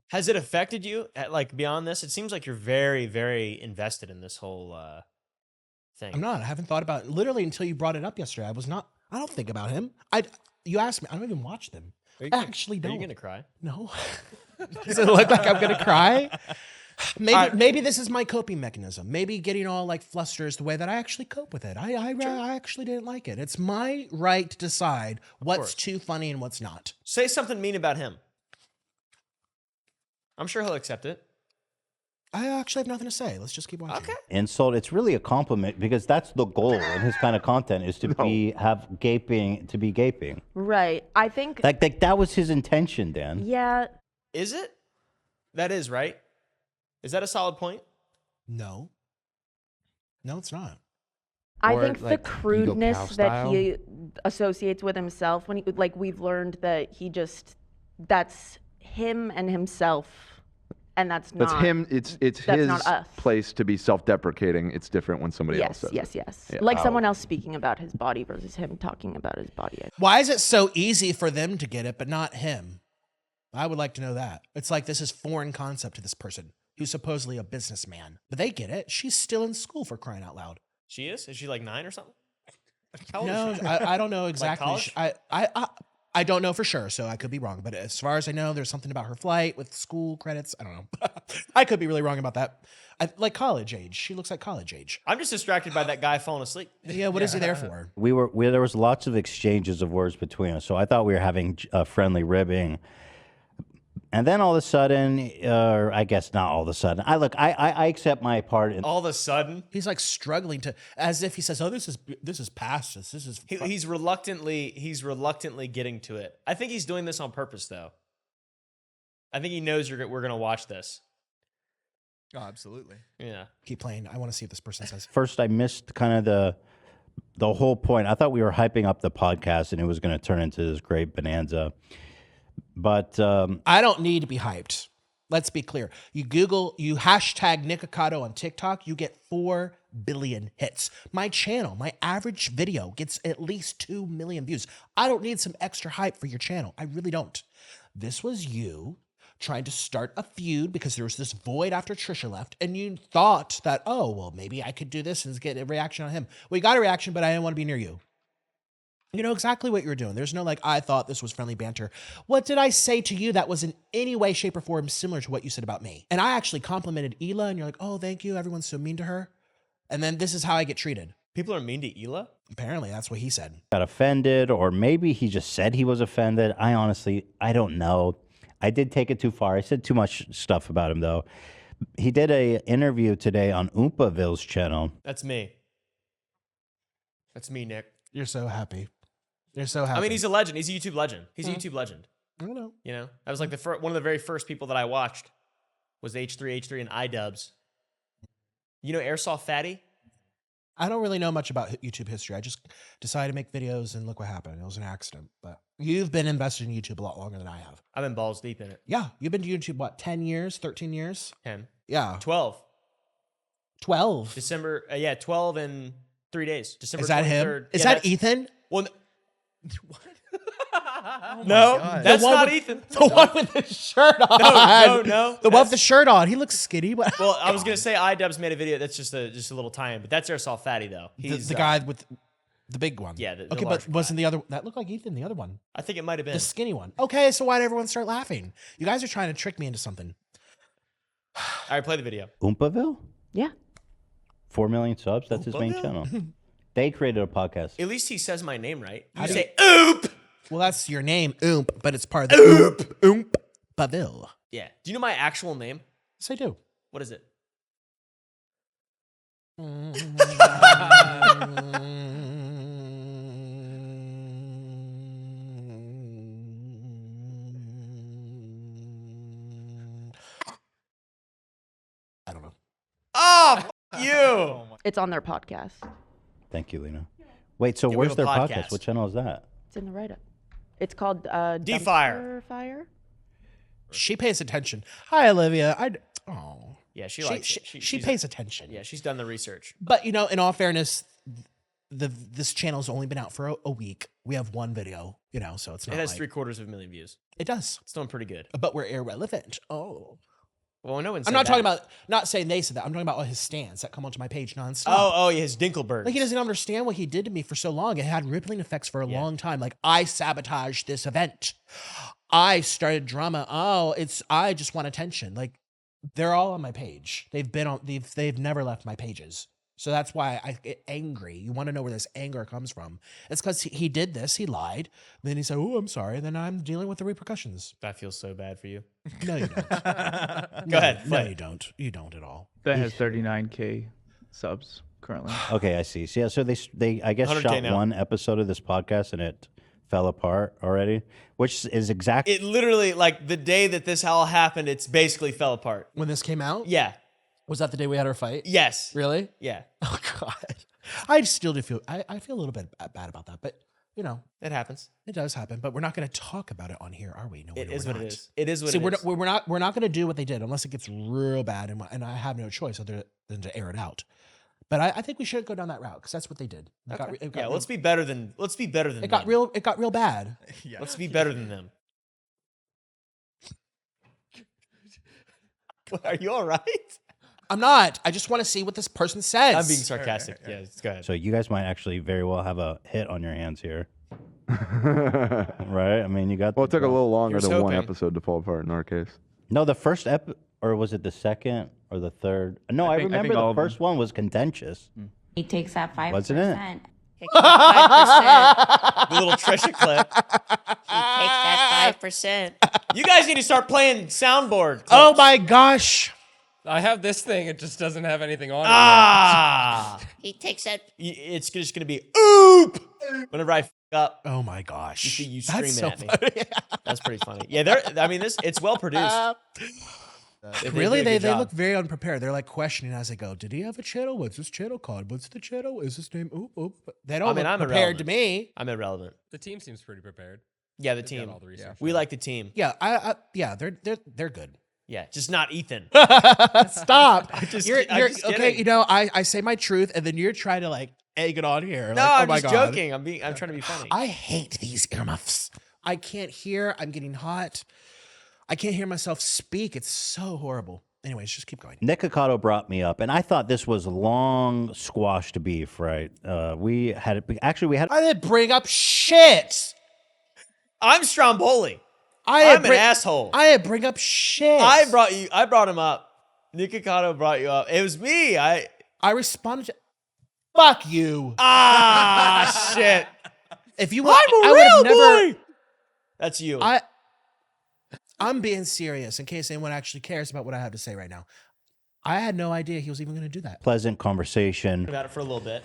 Has it affected you, beyond this? It seems like you're very, very invested in this whole thing. I'm not. I haven't thought about it. Literally until you brought it up yesterday. I don't think about him. You asked me. I don't even watch them. I actually don't. Are you going to cry? No. Does it look like I'm going to cry? Maybe this is my coping mechanism. Maybe getting all like flustered is the way that I actually cope with it. I actually didn't like it. It's my right to decide what's too funny and what's not. Say something mean about him. I'm sure he'll accept it. I actually have nothing to say. Let's just keep watching. Okay. Insult. It's really a compliment because that's the goal in his kind of content is to be gaping. Right. I think Like that was his intention, Dan. yeah. Is it? That is, right? Is that a solid point? No. No, it's not. I Or, think the like, Eagle crudeness Cow that style? he associates with himself when we've learned that that's him and himself, and that's That's not him. It's that's his not us. place to be self-deprecating. It's different when somebody else says Yes, it. yes. Yeah. Like someone else speaking about his body versus him talking about his body. Why is it so easy for them to get it, but not him? I would like to know that. It's like this is foreign concept to this person who's supposedly a businessman. But they get it. She's still in school, for crying out loud. She is? Is she like 9 or something? How old No, is she? I don't know exactly. college? I don't know for sure, so I could be wrong. But as far as I know, there's something about her flight with school credits. I don't know. I could be really wrong about that. Like college age. She looks like college age. I'm just distracted by that guy falling asleep. Yeah, what is he there for? There was lots of exchanges of words between us, so I thought we were having friendly ribbing. And then all of a sudden, or I guess not all of a sudden, I accept my part. All of a sudden, he's like struggling to, as if he says, "Oh, this is past us. This is." He's reluctantly getting to it. I think he's doing this on purpose, though. I think he knows we're gonna watch this. Oh, absolutely. Yeah. Keep playing. I want to see what this person says. First, I missed kind of the whole point. I thought we were hyping up the podcast, and it was going to turn into this great bonanza. But I don't need to be hyped. Let's be clear. You hashtag Nikocado on TikTok, you get 4 billion hits. My channel, my average video gets at least 2 million views. I don't need some extra hype for your channel. I really don't. This was you trying to start a feud because there was this void after Trisha left, and you thought that, oh, well, maybe I could do this and get a reaction on him. Well, you got a reaction, but I didn't want to be near you. You know exactly what you were doing. There's no I thought this was friendly banter. What did I say to you that was in any way, shape, or form similar to what you said about me? And I actually complimented Hila, and you're like, oh, thank you. Everyone's so mean to her. And then this is how I get treated. People are mean to Hila? Apparently, that's what he said. got offended, or maybe he just said he was offended. I don't know. I did take it too far. I said too much stuff about him, though. He did an interview today on Oompaville's channel. That's me. That's me, Nick. You're so happy. You're so happy. I mean, he's a legend. He's a YouTube legend. He's a YouTube legend. I don't know. You know, I was like one of the very first people that I watched was H3 and iDubbbz. You know Airsoft Fatty? I don't really know much about YouTube history. I just decided to make videos and look what happened. It was an accident. But you've been invested in YouTube a lot longer than I have. I've been balls deep in it. Yeah. You've been to YouTube, what, 10 years, 13 years? 10. Yeah. 12. 12. December, 12 in 3 days. December Is that 23rd. him? Is Yeah, that Ethan? Well, What? no, God. that's The one not with- Ethan. The one with the shirt on. No. The one with the shirt on. He looks skinny. But Well, I was gonna say iDubbbz made a video. That's just a little tie-in, but that's Airsoft Fatty though. He's the guy with the big one. Yeah. The Okay, large but wasn't the other that looked like Ethan? The other one, I think it might have been. the skinny one. Okay, so why did everyone start laughing? You guys are trying to trick me into something. All right, play the video. Oompaville? Yeah. 4 million subs. That's his main Oompaville? channel. They created a podcast. At least he says my name right. You How do say oop. Well, that's your name, Oomp, but it's part of the Oomp Baville. Yeah. Do you know my actual name? Yes, I do. What is it? I don't know. Oh, you. It's on their podcast. Thank you, Lena. Wait, so Yeah, we where's have a their podcast? podcast. What channel is that? It's in the write-up. It's called D-Fire. Dumpster Fire. She pays attention. Hi, Olivia. Yeah, she She, likes she, it. she She's- pays attention. Yeah, she's done the research. But, in all fairness, this channel's only been out for a week. We have one video, so it's not It has like, 750,000 views. It does. It's doing pretty good. But we're irrelevant. Oh. Well, no one said I'm not that. talking about, not saying they said that. I'm talking about all his stands that come onto my page nonstop. Oh, yeah, his Dinkelberg. Like, he doesn't understand what he did to me for so long. It had rippling effects for a long time. Like, I sabotaged this event. I started drama. I just want attention. Like, they're all on my page. They've never left my pages. So that's why I get angry. You want to know where this anger comes from. It's because he did this. He lied. Then he said, oh, I'm sorry. Then I'm dealing with the repercussions. That feels so bad for you. No, you don't. Go ahead. No, play. you don't. You don't at all. That has 39K subs currently. Okay, I see. So, yeah, so they I guess 100K shot now. one episode of this podcast and it fell apart already, which is exactly It literally, like, the day that this all happened, it's basically fell apart. When this came out? Yeah. Was that the day we had our fight? Yes. Really? Yeah. Oh, God. I still do feel, I feel a little bit bad about that, but, It happens. it does happen. But we're not going to talk about it on here, are we? No, It we're is what not. it is. It is what See, it is. we're not going to do what they did unless it gets real bad, and I have no choice other than to air it out. But I think we should go down that route because that's what they did. It got Yeah, real- let's be better than It them. got real bad. Yeah. Let's be better than them. Are you all right? I'm not. I just want to see what this person says. I'm being sarcastic. Yeah, go ahead. so you guys might actually very well have a hit on your hands here. Right? I mean, you got Well, it took a little longer Here's than one hoping. episode to fall apart in our case. No, the first or was it the second or the third? No, I think remember all the of them. first one was contentious. He takes that 5%. Wasn't it? He takes 5%. The little Trisha clip. He takes that 5%. You guys need to start playing soundboard. Oh my gosh. I have this thing. It just doesn't have anything on Ah! He takes that. It's just gonna be oop whenever I f up. Oh my gosh. You see you That's scream so at me. funny. That's pretty funny. Yeah, it's well produced. They Really, did a good they job. look very unprepared. They're like questioning as they go. Did he have a channel? What's his channel called? What's the channel? Is his name? Oop, oop. They don't look I'm prepared to irrelevant. me. I'm irrelevant. it. The team seems pretty prepared. Yeah, the They've got team. all the research We done. like the team. Yeah, yeah, they're good. Yeah, just not Ethan. Stop. I'm just You're kidding. okay. I say my truth, and then you're trying to like egg it on here. No, like, I'm oh my just God. joking. I'm trying to be funny. I hate these earmuffs. I can't hear. I'm getting hot. I can't hear myself speak. It's so horrible. Anyways, just keep going. Nikocado brought me up, and I thought this was long squashed beef, right? We had I didn't bring up shit. I'm Stromboli. I'm an asshole. I didn't bring up shit. I brought him up. Nikocado brought you up. It was me. I responded to. Fuck you. Ah, shit. If you want, I'm a I would have real never. boy. That's you. I'm being serious in case anyone actually cares about what I have to say right now. I had no idea he was even going to do that. Pleasant conversation. About it for a little bit.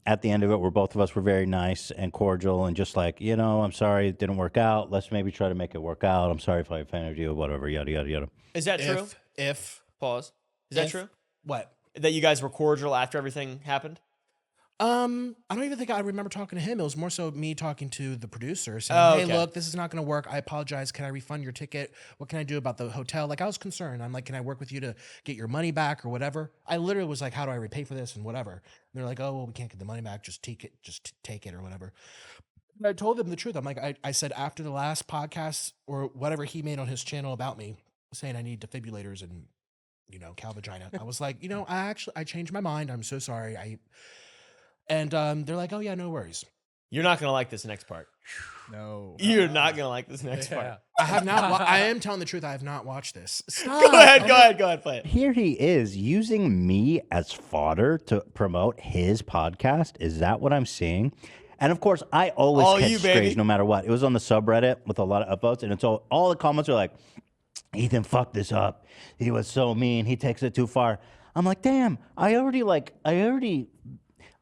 At the end of it, where both of us were very nice and cordial and just like, I'm sorry it didn't work out. Let's maybe try to make it work out. I'm sorry if I offended you, whatever, yada, yada, yada. Is that true? Pause. Is that true? What? That you guys were cordial after everything happened? I don't even think I remember talking to him. It was more so me talking to the producer saying, hey, look, this is not going to work. I apologize. Can I refund your ticket? What can I do about the hotel? Like, I was concerned. I'm like, can I work with you to get your money back or whatever? I literally was like, how do I repay for this and whatever? And they're like, oh, well, we can't get the money back. Just take it or whatever. And I told them the truth. I'm like, I said after the last podcast or whatever he made on his channel about me saying I need defibrillators and, cow vagina. I was like, I changed my mind. I'm so sorry. And they're like, oh, yeah, no worries. You're not going to like this next part. No. You're not going to like this next part. I have not. I am telling the truth. I have not watched this. Stop. Go ahead, play it. Here he is using me as fodder to promote his podcast. Is that what I'm seeing? And of course, I always catch strays no matter what. It was on the subreddit with a lot of upvotes, and it's all the comments are like, Ethan fucked this up. He was so mean. He takes it too far. I'm like, damn, I already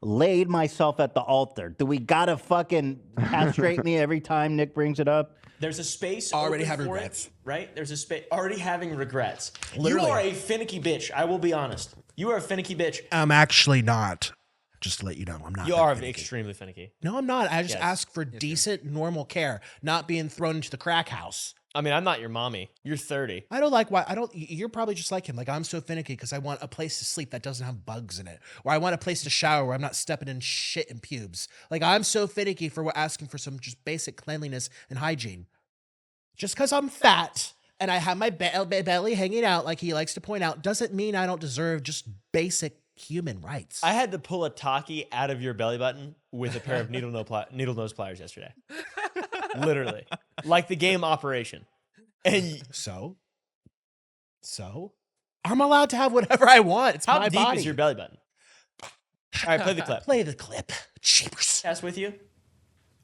laid myself at the altar. Do we gotta fucking castrate me every time Nick brings it up? There's a space already open have for regrets. it, right? There's a space already having regrets. Literally. You are a finicky bitch. I will be honest. You are a finicky bitch. I'm actually not. Just to let you know, I'm not. You are extremely finicky. No, I'm not. I just ask for decent, normal care, not being thrown into the crack house. I mean, I'm not your mommy. You're 30. I don't like why. You're probably just like him. Like, I'm so finicky because I want a place to sleep that doesn't have bugs in it, or I want a place to shower where I'm not stepping in shit and pubes. Like, I'm so finicky for asking for some just basic cleanliness and hygiene. Just because I'm fat and I have my belly hanging out, like he likes to point out, doesn't mean I don't deserve just basic human rights. I had to pull a Taki out of your belly button with a pair of needle nose pliers yesterday. Literally. Like the game Operation. And so I'm allowed to have whatever I want. It's how my deep body. is your belly button? All right, play the clip. Play the clip. Cheapers. That's with you?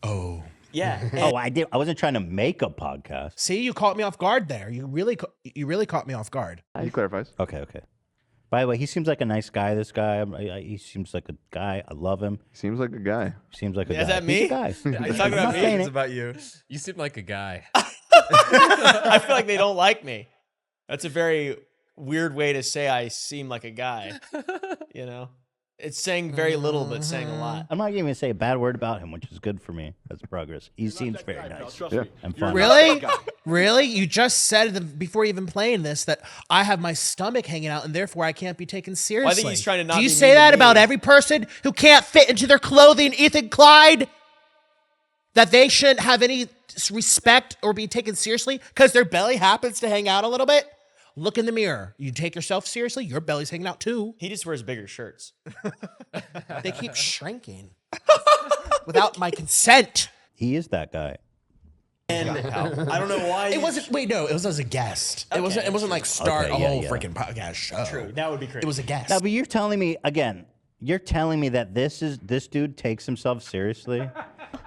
Oh. Yeah. Oh, I did. I wasn't trying to make a podcast. See, you caught me off guard there. You really caught me off guard. He clarifies. Okay. By the way, he seems like a nice guy, this guy. He seems like a guy. I love him. Seems like a guy. Seems like a guy. Is that me? He's a guy. You're talking about me? It's about you. You seem like a guy. I feel like they don't like me. That's a very weird way to say I seem like a guy. You know? It's saying very little, but saying a lot. I'm not even going to say a bad word about him, which is good for me. That's progress. He seems very nice. Yeah. And fun. Really? Really? You just said before even playing this that I have my stomach hanging out and therefore I can't be taken seriously. Well, I think he's trying to not Do you be say mean to that me. about every person who can't fit into their clothing, Ethan Clyde? That they shouldn't have any respect or be taken seriously because their belly happens to hang out a little bit? Look in the mirror. You take yourself seriously, your belly's hanging out too. He just wears bigger shirts. They keep shrinking without my consent. He is that guy. And I don't know why. It wasn't. Wait, no. It was as a guest. It wasn't. It wasn't like start Okay, a whole yeah. freaking podcast show. True. That would be crazy. It was a guest. No, but you're telling me again. You're telling me that this dude takes himself seriously.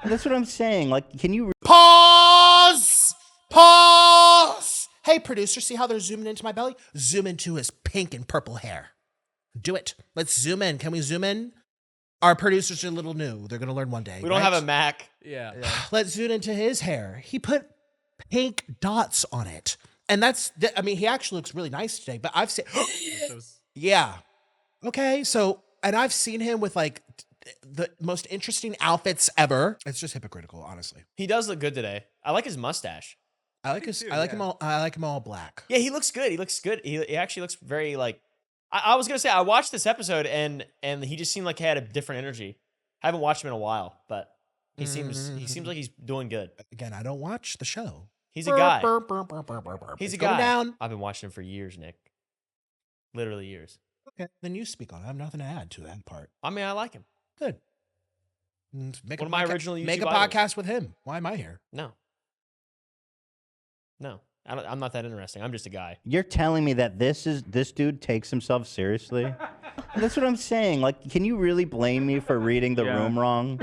That's what I'm saying. Like, can you? Pause. Hey, producer, see how they're zooming into my belly? Zoom into his pink and purple hair. Do it. Let's zoom in. Can we zoom in? Our producers are a little new. They're going to learn one day. We don't have a Mac. Yeah. Let's zoom into his hair. He put pink dots on it. And he actually looks really nice today, but I've seen, yeah. Okay. So, and I've seen him with like the most interesting outfits ever. It's just hypocritical, honestly. He does look good today. I like his mustache. I like him all black. Yeah, he looks good. He actually looks very like. I was gonna say I watched this episode and he just seemed like he had a different energy. I haven't watched him in a while, but he seems like he's doing good. Again, I don't watch the show. He's a guy. It's He's a going guy. down. I've been watching him for years, Nick. Literally years. Okay, then you speak on it. I have nothing to add to that part. I mean, I like him. Good. One of my original Make a YouTube idols. podcast with him. Why am I here? No, I'm not that interesting. I'm just a guy. You're telling me that this dude takes himself seriously? That's what I'm saying. Like, can you really blame me for reading the room wrong?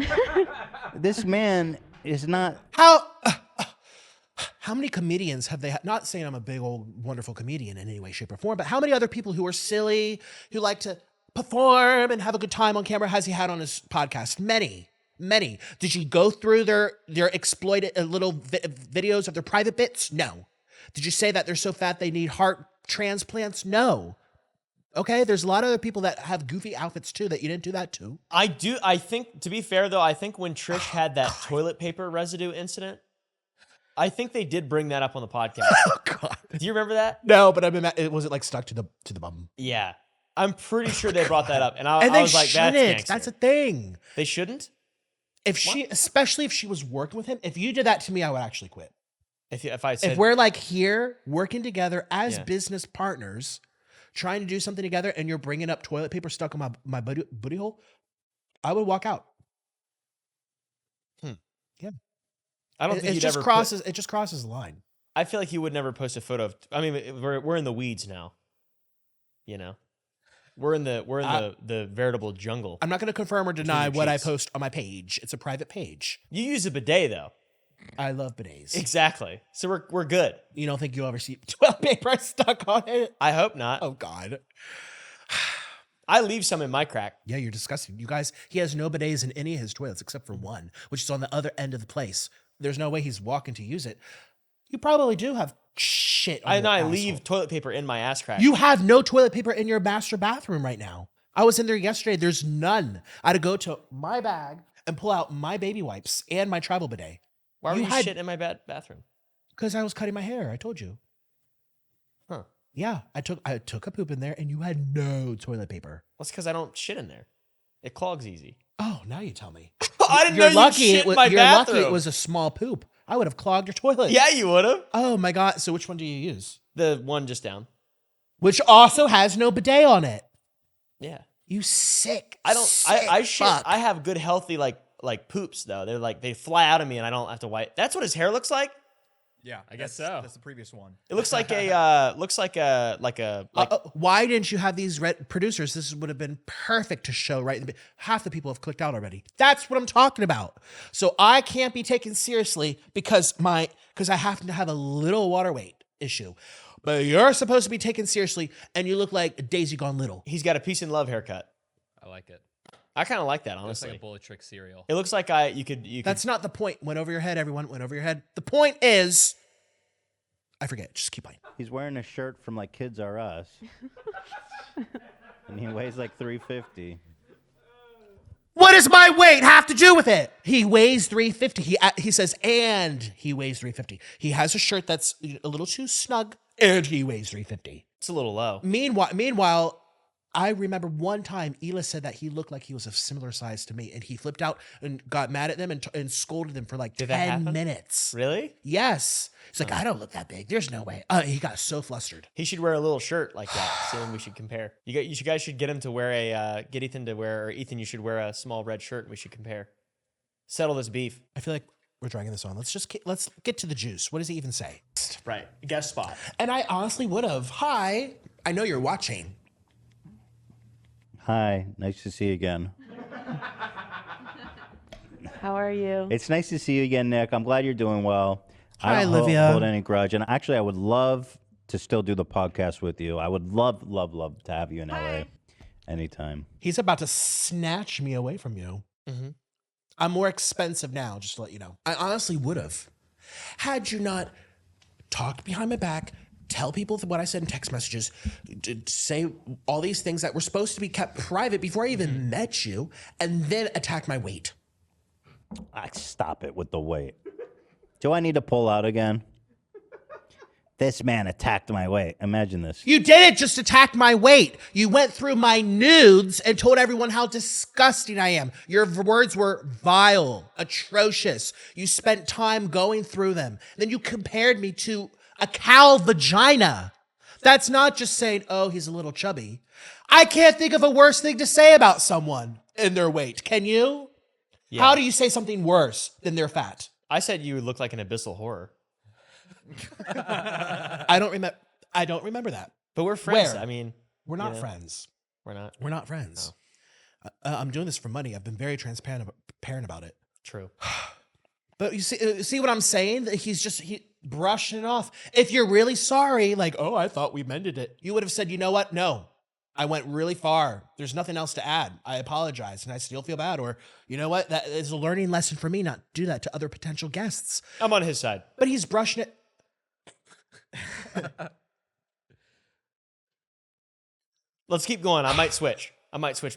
This man is not. How How many comedians have they not saying I'm a big old wonderful comedian in any way, shape, or form, but how many other people who are silly, who like to perform and have a good time on camera has he had on his podcast? Many. Did you go through their exploited little videos of their private bits? No. Did you say that they're so fat they need heart transplants? No. Okay, there's a lot of other people that have goofy outfits too that you didn't do that to. I think, to be fair though, I think when Trish had that toilet paper residue incident, I think they did bring that up on the podcast. Oh God. Do you remember that? No, but I mean, was it like stuck to the bum? Yeah. I'm pretty sure they brought that up. And I was like, that's gangster. That's a thing. They shouldn't? Especially if she was working with him, if you did that to me, I would actually quit. If we're like here working together as business partners, trying to do something together, and you're bringing up toilet paper stuck on my booty hole, I would walk out. Yeah. I don't think it just crosses the line. I feel like he would never post a photo of. I mean, we're in the weeds now. You know, we're in the veritable jungle. I'm not going to confirm or deny what I post on my page. It's a private page. You use a bidet though. I love bidets. Exactly. So we're good. You don't think you'll ever see toilet paper stuck on it? I hope not. Oh God. I leave some in my crack. Yeah, you're disgusting. You guys, he has no bidets in any of his toilets except for one, which is on the other end of the place. There's no way he's walking to use it. You probably do have shit on I leave toilet paper in my ass crack. You have no toilet paper in your master bathroom right now. I was in there yesterday. There's none. I had to go to my bag and pull out my baby wipes and my travel bidet. Why were you shit in my bathroom? Because I was cutting my hair. I told you. Huh. Yeah, I took a poop in there and you had no toilet paper. Well, it's because I don't shit in there. It clogs easy. Oh, now you tell me. I didn't know you shit in my bathroom. You're lucky it was a small poop. I would have clogged your toilet. Yeah, you would have. Oh my God. So which one do you use? The one just down. Which also has no bidet on it. Yeah. You sick. I shit. Fuck. I have good healthy like poops though. They're like they fly out of me and I don't have to wipe. That's what his hair looks like. Yeah, I guess so. That's the previous one. It looks like a why didn't you have these producers? This would have been perfect to show right. Half the people have clicked out already. That's what I'm talking about. So I can't be taken seriously because I happen to have a little water weight issue. But you're supposed to be taken seriously, and you look like Daisy Gone Little. He's got a peace and love haircut. I like it. I kind of like that, It honestly. looks like a bullet trick cereal. It looks like you could. That's not the point. Went over your head, everyone. Went over your head. The point is, I forget. Just keep playing. He's wearing a shirt from like Kids R Us. And he weighs like 350. What does my weight have to do with it? He weighs 350. He says, and he weighs 350. He has a shirt that's a little too snug, and he weighs 350. It's a little low. Meanwhile, I remember one time Ela said that he looked like he was a similar size to me, and he flipped out and got mad at them and scolded them for like 10 minutes. Really? Yes. He's like, I don't look that big. There's no way. He got so flustered. He should wear a little shirt like that. So then we should compare. You guys should get him to wear get Ethan to wear, or Ethan, you should wear a small red shirt and we should compare. Settle this beef. I feel like we're dragging this on. Let's get to the juice. What does he even say? Right. Guest spot. And I honestly would have. Hi. I know you're watching. Hi, nice to see you again. How are you? It's nice to see you again, Nick. I'm glad you're doing well. Hi, I don't Olivia. hold any grudge. And actually, I would love to still do the podcast with you. I would love to have you in LA anytime. He's about to snatch me away from you. Mm-hmm. I'm more expensive now, just to let you know. I honestly would have. Had you not talked behind my back, tell people what I said in text messages, say all these things that were supposed to be kept private before I even met you, and then attack my weight. Stop it with the weight. Do I need to pull out again? This man attacked my weight. Imagine this. You didn't just attack my weight. You went through my nudes and told everyone how disgusting I am. Your words were vile, atrocious. You spent time going through them. Then you compared me to a cow vagina. That's not just saying, oh, he's a little chubby. I can't think of a worse thing to say about someone in their weight. Can you? Yeah. How do you say something worse than they're fat? I said you look like an abyssal horror. I don't remember that. But we're friends. Where? I mean, we're not friends. We're not. We're not friends. No. I'm doing this for money. I've been very transparent about it. True. But you see what I'm saying? He's just brushing it off. If you're really sorry, like, oh, I thought we mended it, you would have said, you know what? No, I went really far. There's nothing else to add. I apologize, and I still feel bad. Or, you know what? That is a learning lesson for me not to do that to other potential guests. I'm on his side. But he's brushing it. Let's keep going. I might switch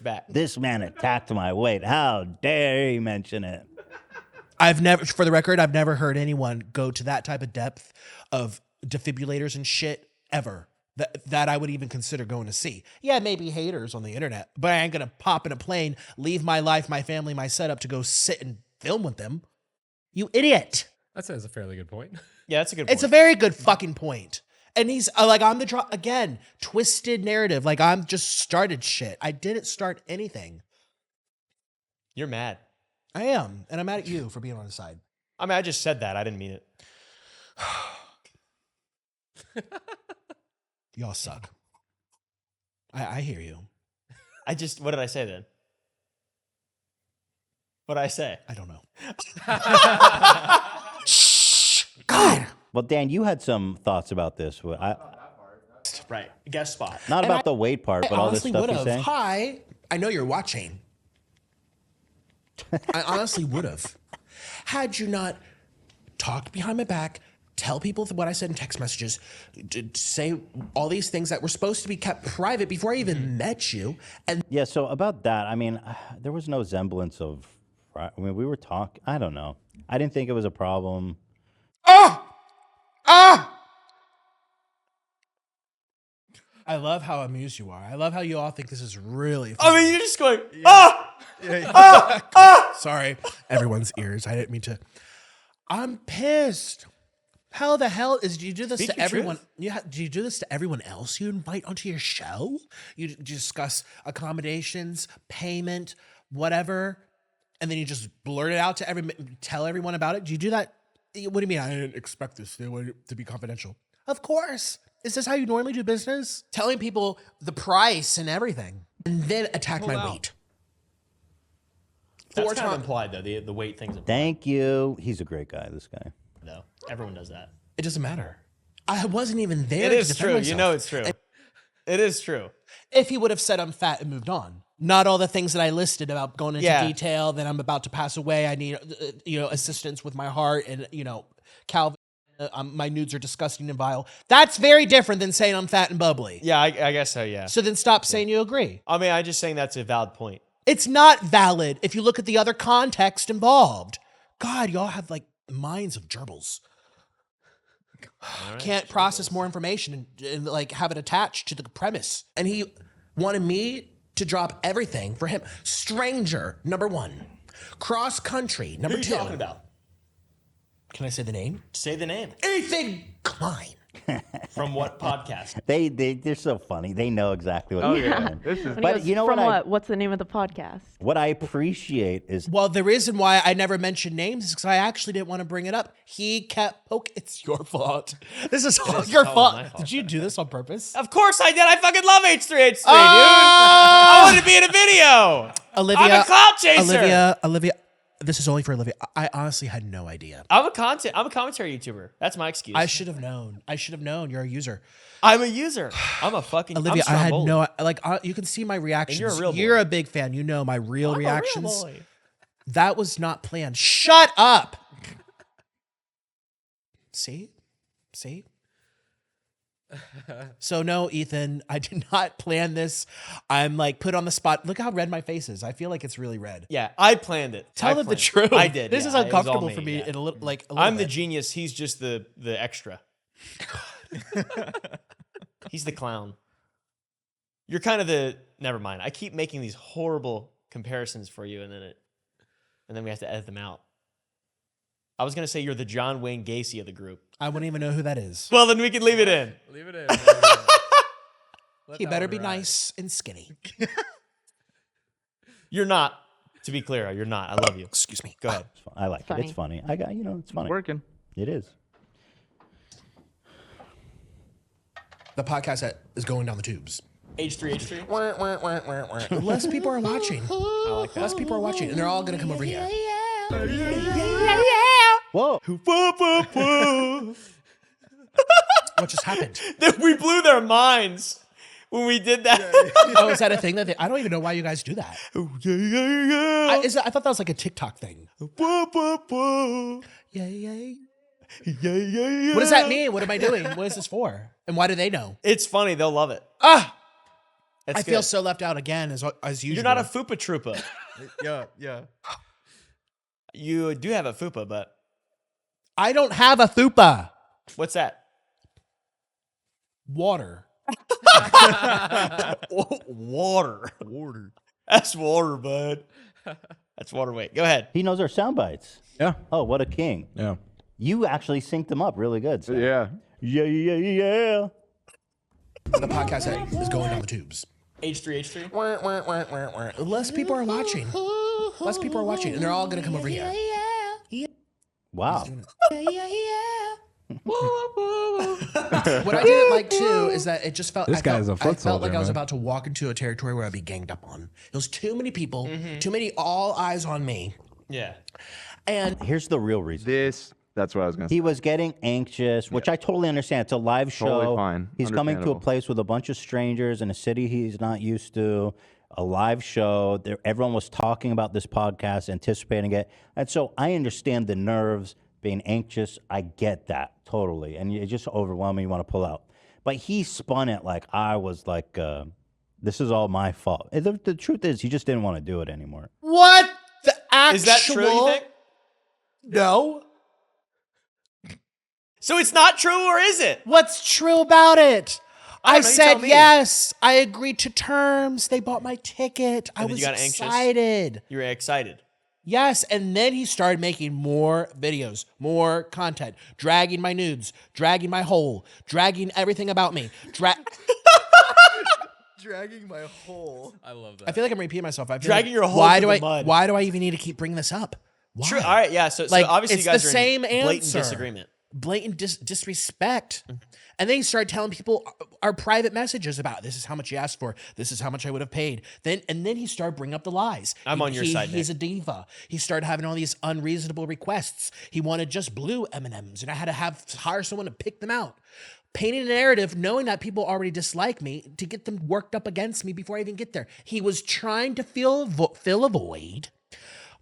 back. This man attacked my weight. How dare he mention it? For the record, I've never heard anyone go to that type of depth of defibrillators and shit ever. That I would even consider going to see. Yeah, maybe haters on the internet, but I ain't gonna pop in a plane, leave my life, my family, my setup to go sit and film with them. You idiot. That sounds a fairly good point. Yeah, that's a good point. It's a very good fucking point. And he's like, I'm again, twisted narrative. Like, I'm just started shit. I didn't start anything. You're mad. I am. And I'm mad at you for being on his side. I mean, I just said that. I didn't mean it. Y'all suck. I hear you. What did I say then? What did I say? I don't know. Shh. God. Well, Dan, you had some thoughts about this. Right. Guest spot. Not about the weight part, but all this stuff you're saying. Hi. I know you're watching. I honestly would have. Had you not talked behind my back, tell people what I said in text messages, say all these things that were supposed to be kept private before I even met you. And yeah, so about that, I mean, there was no semblance of, I mean, we were talking, I don't know. I didn't think it was a problem. I love how amused you are. I love how you all think this is really funny. I mean, you're just going, Sorry, everyone's ears. I didn't mean to. I'm pissed. How the hell do you do this Speak to your everyone? truth. Do you do this to everyone else you invite onto your show? You discuss accommodations, payment, whatever, and then you just blurt it out to tell everyone about it? Do you do that? What do you mean? I didn't expect this to be confidential. Of course. Is this how you normally do business? Telling people the price and everything, and then attack my weight. That's kind of implied, though. The weight thing's implied. Thank you. He's a great guy, this guy. No, everyone does that. It doesn't matter. I wasn't even there. It is true. You know it's true. It is true. If he would have said I'm fat and moved on, not all the things that I listed about going into detail, that I'm about to pass away, I need assistance with my heart, and Calvin, my nudes are disgusting and vile. That's very different than saying I'm fat and bubbly. Yeah, I guess so. Yeah. So then stop saying you agree. I mean, I'm just saying that's a valid point. It's not valid if you look at the other context involved. God, y'all have like minds of gerbils. Right, can't process more information and like have it attached to the premise. And he wanted me to drop everything for him. Stranger, number 1. Cross country, number 2. Who are you talking about? Can I say the name? Say the name. Ethan Klein. From what podcast? They're so funny. They know exactly what they're doing. But you know what? What's the name of the podcast? What I appreciate is... Well, the reason why I never mentioned names is because I actually didn't want to bring it up. He kept it's your fault. This is all your fault. Did you do this on purpose? Of course I did. I fucking love H3H3, dude. I wanted to be in a video. Olivia, I'm a clout chaser. Olivia, this is only for Olivia. I honestly had no idea. I'm a commentary YouTuber. That's my excuse. I should have known. You're a user. I'm a user. I'm a fucking Olivia. I had no you can see my reactions. And you're a real boy. You're a big fan. You know my real reactions. A real boy. That was not planned. Shut up. See. So no, Ethan, I did not plan this. I'm like put on the spot. Look how red my face is. I feel like it's really red. Yeah, I planned it. Tell them the truth. I did. This is uncomfortable for me in a little I'm bit. the genius. He's just the extra. He's the clown. You're kind of the. Never mind. I keep making these horrible comparisons for you, and then we have to edit them out. I was gonna say you're the John Wayne Gacy of the group. I wouldn't even know who that is. Well, then we can leave it in. Leave it in. He better be nice and skinny. You're not. To be clear, you're not. I love you. Excuse me. Go ahead. I like it. It's funny. I got it's funny. Working. It is. The podcast that is going down the tubes. H3H3. Less people are watching. I like that. Less people are watching, and they're all gonna come over here. Whoa. What just happened? We blew their minds when we did that. Oh, is that a thing that I don't even know why you guys do that. I thought that was like a TikTok thing. Yeah. What does that mean? What am I doing? What is this for? And why do they know? It's funny. They'll love it. I feel so left out again as usual. You're not a Fupa Troopa. Yeah. You do have a Fupa, but I don't have a fupa. what's that? Water. Water. That's water, bud. That's water weight. Go ahead. He knows our sound bites. Yeah. Oh, what a king. Yeah. You actually synced them up really good. Sam. Yeah. Yeah. The podcast is going down the tubes. H3. Less people are watching. And they're all gonna come over here. Wow. What I didn't like too is that it just felt This guy's a foot I felt like soldier, I was man. about to walk into a territory where I'd be ganged up on. It was too many people, too many all eyes on me. Yeah. And here's the real reason. That's what I was going to say. He was getting anxious, which I totally understand. It's a live show. Totally fine. He's coming to a Understandable. place with a bunch of strangers in a city he's not used to. A live show. Everyone was talking about this podcast, anticipating it. And so I understand the nerves, being anxious. I get that totally. And it's just overwhelming. You want to pull out. But he spun it like I was like, this is all my fault. The truth is, he just didn't want to do it anymore. What the actual? Is that true, you think? No. So it's not true, or is it? What's true about it? I I don't know, you tell said me. yes. I agreed to terms. They bought my ticket. I And then was you got anxious? excited. You were excited. Yes, and then he started making more videos, more content, dragging my nudes, dragging my hole, dragging everything about me. Dragging my hole. I love that. I feel like I'm repeating myself. I feel Dragging like, your hole why through do the I? mud. Why do I even need to keep bringing this up? Why? True. All right. Yeah. So Like, obviously it's you guys the are same in blatant answer. disagreement. Blatant disrespect. And then he started telling people our private messages about this is how much he asked for. This is how much I would have paid. Then he started bringing up the lies. I'm on your side, He's Nick. a diva. He started having all these unreasonable requests. He wanted just blue M&Ms, and I had to hire someone to pick them out. Painting a narrative, knowing that people already dislike me, to get them worked up against me before I even get there. He was trying to fill a void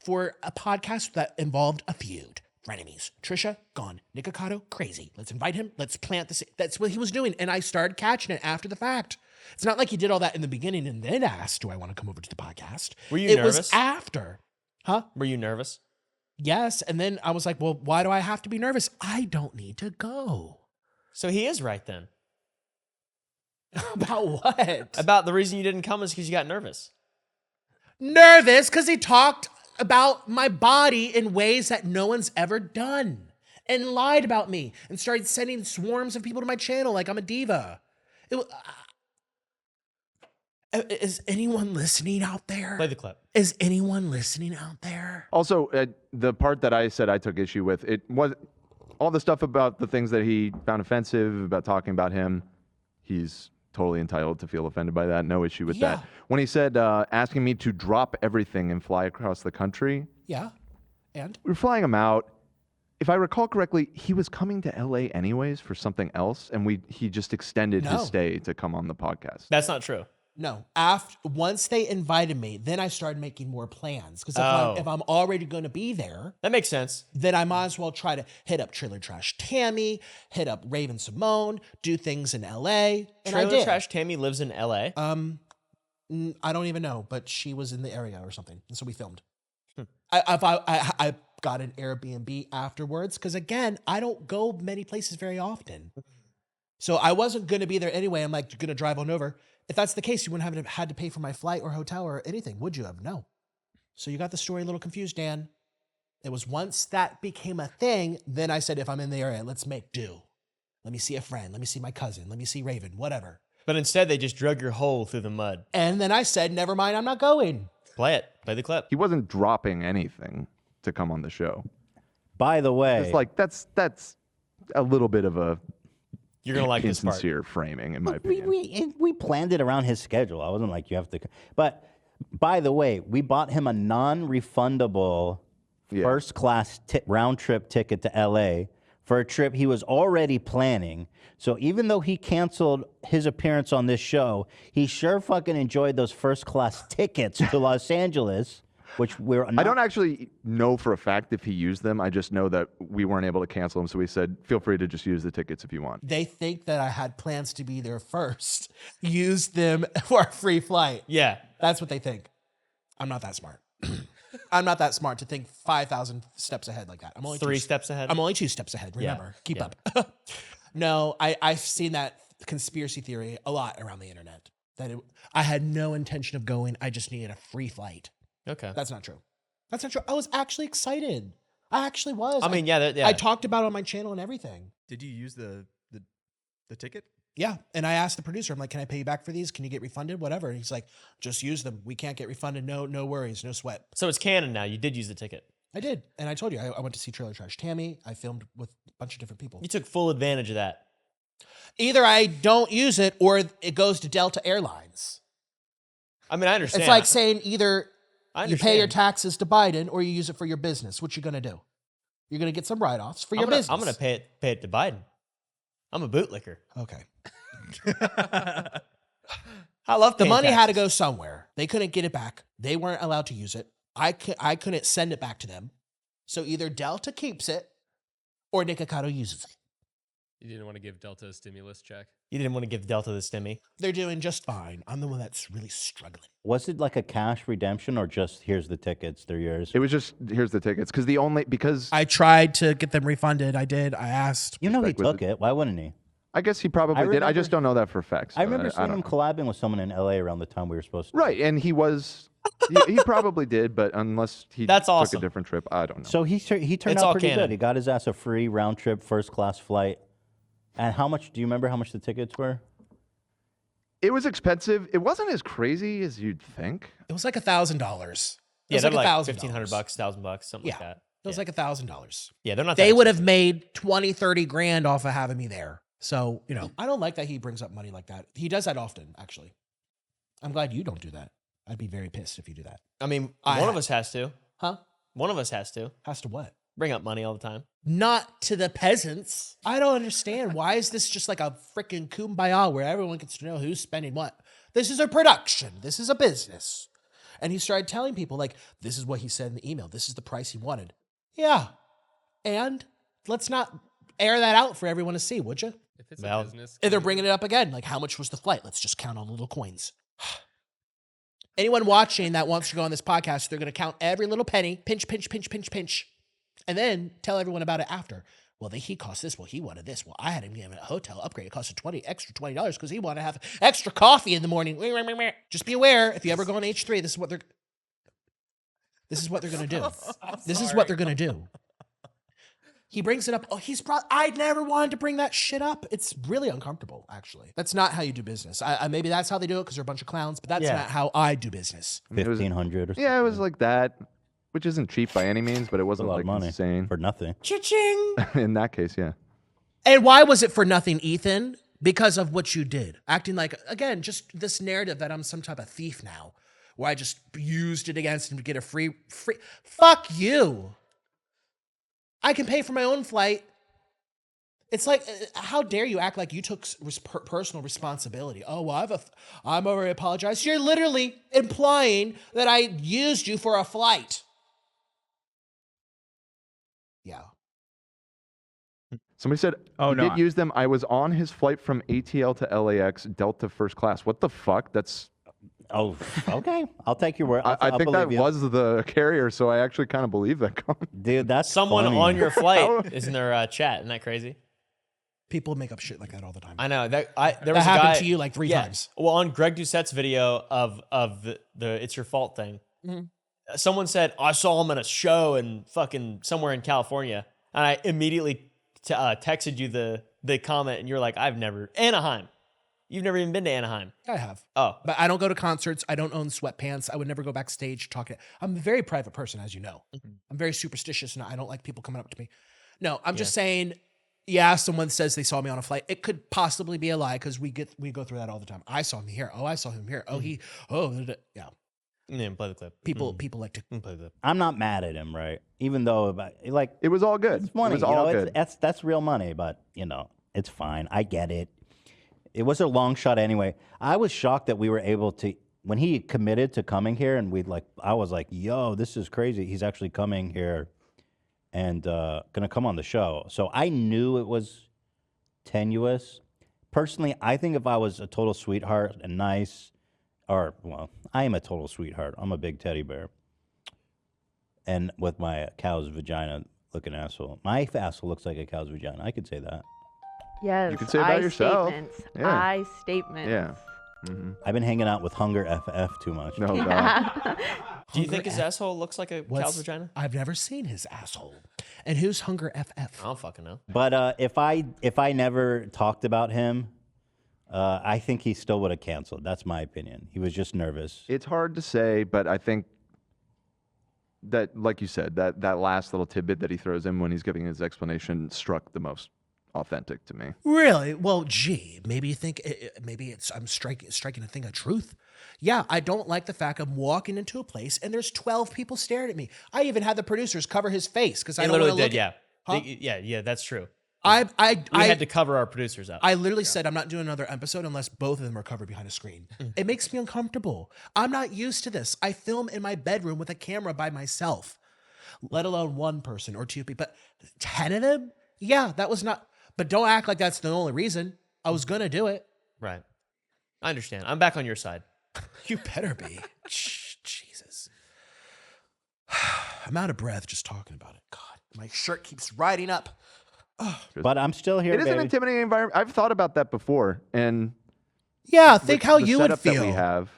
for a podcast that involved a feud. Frenemies. Trisha, gone. Nikocado, crazy. Let's invite him. Let's plant the seed. That's what he was doing. And I started catching it after the fact. It's not like he did all that in the beginning and then asked, do I want to come over to the podcast? Were you It nervous? was after. Huh? Were you nervous? Yes. And then I was like, well, why do I have to be nervous? I don't need to go. So he is right then. About what? About the reason you didn't come is because you got nervous. Nervous because he talked about my body in ways that no one's ever done and lied about me and started sending swarms of people to my channel like I'm a diva. Is anyone listening out there? Play the clip. Is anyone listening out there? Also, the part that I said I took issue with, it was all the stuff about the things that he found offensive about talking about him. He's totally entitled to feel offended by that. No issue with that. When he said asking me to drop everything and fly across the country. Yeah. And? We were flying him out. If I recall correctly, he was coming to LA anyways for something else, and he just extended his stay to come on the podcast. That's not true. No. Once they invited me, then I started making more plans. Because if I'm already going to be there, that makes sense. Then I might as well try to hit up Trailer Trash Tammy, hit up Raven Simone, do things in LA. And I Trailer did. Trash Tammy lives in LA. I don't even know, but she was in the area or something, and so we filmed. I got an Airbnb afterwards because again, I don't go many places very often, so I wasn't going to be there anyway. I'm like, going to drive on over. If that's the case, you wouldn't have had to pay for my flight or hotel or anything, would you have? No. So you got the story a little confused, Dan. It was once that became a thing, then I said, if I'm in the area, let's make do. Let me see a friend. Let me see my cousin. Let me see Raven, whatever. But instead, they just drug your hole through the mud. And then I said, never mind, I'm not going. Play it. Play the clip. He wasn't dropping anything to come on the show. By the way, it's like that's a little bit of a you're gonna like this part. Insincere framing, in my opinion. we planned it around his schedule. I wasn't like, you have to. But by the way, we bought him a non-refundable first class round trip ticket to LA for a trip he was already planning. So even though he canceled his appearance on this show, he sure fucking enjoyed those first class tickets to Los Angeles, which I don't actually know for a fact if he used them. I just know that we weren't able to cancel them. So we said, feel free to just use the tickets if you want. They think that I had plans to be there first. Use them for a free flight. Yeah. That's what they think. I'm not that smart. I'm not that smart to think 5,000 steps ahead like that. I'm only 3 steps ahead. I'm only 2 steps ahead. Remember, keep up. No, I've seen that conspiracy theory a lot around the internet. That I had no intention of going. I just needed a free flight. Okay. That's not true. That's not true. I was actually excited. I actually was. I mean, yeah. I talked about it on my channel and everything. Did you use the ticket? Yeah. And I asked the producer, I'm like, can I pay you back for these? Can you get refunded? Whatever. And he's like, just use them. We can't get refunded. No worries. No sweat. So it's canon now. You did use the ticket. I did. And I told you, I went to see Trailer Trash Tammy. I filmed with a bunch of different people. You took full advantage of that. Either I don't use it or it goes to Delta Airlines. I mean, I understand. It's like saying either I you pay your taxes to Biden or you use it for your business. What you going to do? You're going to get some write-offs for your business. I'm going to pay it to Biden. I'm a bootlicker. Okay. I love the paying money taxes. had to go somewhere. They couldn't get it back. They weren't allowed to use it. I couldn't send it back to them. So either Delta keeps it or Nikocado uses it. You didn't want to give Delta a stimulus check? You didn't want to give Delta the stimmy. They're doing just fine. I'm the one that's really struggling. Was it like a cash redemption or just here's the tickets, they're yours? It was just here's the tickets because I tried to get them refunded. I did. I asked. You know he Like with took it. Why wouldn't he? I guess he probably did. I just don't know that for a fact. I remember seeing don't him know. collabing with someone in LA around the time we were supposed to. Right, and he was. he probably did, but unless he That's took awesome. a different trip, I don't know. So he turned It's all out pretty canon. good. He got his ass a free round trip first class flight. And how much? Do you remember how much the tickets were? It was expensive. It wasn't as crazy as you'd think. It was like $1,000. Yeah, they're like $1,000. $1,500, $1,000, something like that. It was like $1,000. Yeah, they're not. They that would have made 20, 30 grand off of having me there. So, I don't like that he brings up money like that. He does that often, actually. I'm glad you don't do that. I'd be very pissed if you do that. I mean, one of us has to. Huh? One of us has to. Has to what? Bring up money all the time. Not to the peasants. I don't understand. Why is this just like a freaking kumbaya where everyone gets to know who's spending what? This is a production. This is a business. And he started telling people, like, this is what he said in the email. This is the price he wanted. Yeah. And let's not air that out for everyone to see, would you? If it's a business, And they're bringing it up again. Like, how much was the flight? Let's just count all the little coins. Anyone watching that wants to go on this podcast, they're going to count every little penny, pinch, pinch, pinch, pinch, pinch, and then tell everyone about it after. Well, he cost this. Well, he wanted this. Well, I had him give him a hotel upgrade. It cost extra $20 because he wanted to have extra coffee in the morning. Just be aware, if you ever go on H3, this is what they're going to do. This is what they're going to do. He brings it up. Oh, I never wanted to bring that shit up. It's really uncomfortable, actually. That's not how you do business. Maybe that's how they do it because they're a bunch of clowns, but that's not how I do business. 1,500 or something. Yeah, it was like that, which isn't cheap by any means, but it wasn't a lot like of money insane for nothing. Cha-ching! In that case, yeah. And why was it for nothing, Ethan? Because of what you did. Acting like, again, just this narrative that I'm some type of thief now, where I just used it against him to get a free. Fuck you. I can pay for my own flight. It's like, how dare you act like you took personal responsibility? Oh, well, I'm already apologized. You're literally implying that I used you for a flight. Yeah. Somebody said, Oh, he no, did use them. I was on his flight from ATL to LAX, Delta first class. What the fuck? That's... Oh, okay. I'll take your word. I think that was the carrier, so I actually kind of believe that. Dude, that's Someone funny. on your flight is in their chat. Isn't that crazy? People make up shit like that all the time. I know there was that a happened guy, to you like 3 times. Well, on Greg Doucette's video of the "It's Your Fault" thing, someone said, "I saw him at a show in fucking somewhere in California," and I immediately texted you the comment, and you're like, "I've never Anaheim. You've never even been to Anaheim." I have. Oh, But I don't go to concerts. I don't own sweatpants. I would never go backstage talking. I'm a very private person, as you know. I'm very superstitious, and I don't like people coming up to me. No, I'm just saying, yeah, someone says they saw me on a flight. It could possibly be a lie because we go through that all the time. I saw him here. Oh, I saw him here. Oh, yeah. Yeah, play the clip. People like to play the clip. I'm not mad at him, right? Even though, like, it was all good. It's money. It was all good. That's real money, but it's fine. I get it. It was a long shot anyway. I was shocked that we were able to, when he committed to coming here, and I was like, yo, this is crazy. He's actually coming here and gonna come on the show. So I knew it was tenuous. Personally, I think if I was a total sweetheart and nice, I am a total sweetheart. I'm a big teddy bear. And with my cow's vagina looking asshole. My asshole looks like a cow's vagina. I could say that. Yes. You can say it about yourself. Statements. Yeah. I statements. Yeah. Mm-hmm. I've been hanging out with Hunger FF too much. No, God. Do you think his asshole looks like a cow's vagina? I've never seen his asshole. And who's Hunger FF? I don't fucking know. But if I never talked about him, I think he still would have canceled. That's my opinion. He was just nervous. It's hard to say, but I think that, like you said, that last little tidbit that he throws in when he's giving his explanation struck the most authentic to me. Really? Well, gee, maybe you think I'm striking a thing of truth. Yeah, I don't like the fact I'm walking into a place and there's 12 people staring at me. I even had the producers cover his face because I don't literally want to look. did. Yeah. Huh? Yeah, that's true. I had to cover our producers out. I literally said I'm not doing another episode unless both of them are covered behind a screen. It makes me uncomfortable. I'm not used to this. I film in my bedroom with a camera by myself, let alone one person or two people. But 10 of them? Yeah, that was not. But don't act like that's the only reason. I was going to do it. Right. I understand. I'm back on your side. You better be. Jesus. I'm out of breath just talking about it. God, my shirt keeps riding up. But I'm still here, It is baby. an intimidating environment. I've thought about that before, and yeah, think how the you would setup that feel. we have.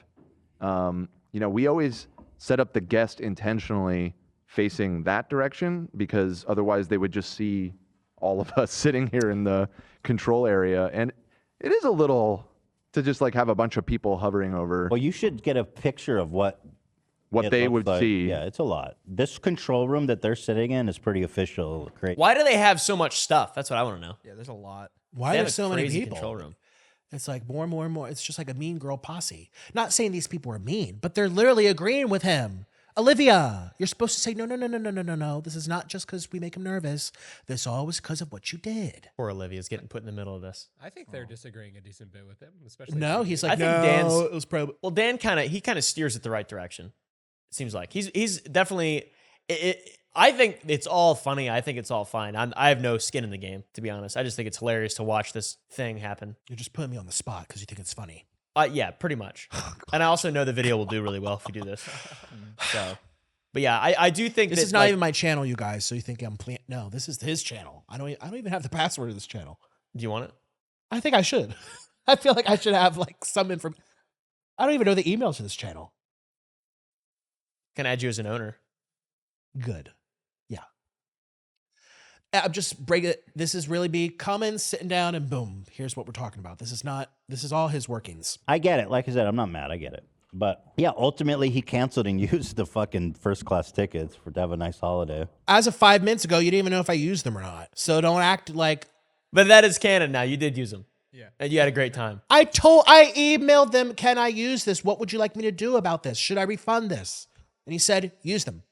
We always set up the guest intentionally facing that direction because otherwise they would just see all of us sitting here in the control area, and it is a little to just like have a bunch of people hovering over. Well, you should get a picture of what they would see. Yeah, it's a lot. This control room that they're sitting in is pretty official. Great. Why do they have so much stuff? That's what I want to know. Yeah, there's a lot. Why They are have there a so many crazy people? control room. It's like more and more and more. It's just like a mean girl posse. Not saying these people are mean, but they're literally agreeing with him. Olivia, you're supposed to say, no. This is not just because we make him nervous. This all was because of what you did. Poor Olivia's getting put in the middle of this. I think they're disagreeing a decent bit with him, especially. No, he's like, I think no, Dan's. it was pro. Well, Dan kind of steers it the right direction. It seems like he's definitely. I think it's all funny. I think it's all fine. I have no skin in the game, to be honest. I just think it's hilarious to watch this thing happen. You're just putting me on the spot because you think it's funny. Yeah, pretty much. And I also know the video will do really well if we do this. So, but yeah, I do think This that, is not like, even my channel, you guys. So you think I'm playing? No, this is his channel. I don't even have the password of this channel. Do you want it? I think I should. I feel like I should have like some information. I don't even know the email to this channel. Can add you as an owner. Good. Yeah. I'm just break it. This is really me coming, sitting down, and boom. Here's what we're talking about. This is all his workings. I get it. Like I said, I'm not mad. I get it. But yeah, ultimately he canceled and used the fucking first class tickets to have a nice holiday. As of 5 minutes ago, you didn't even know if I used them or not. So don't act like. But that is canon now. You did use them. Yeah. And you had a great time. I emailed them, can I use this? What would you like me to do about this? Should I refund this? And he said, use them.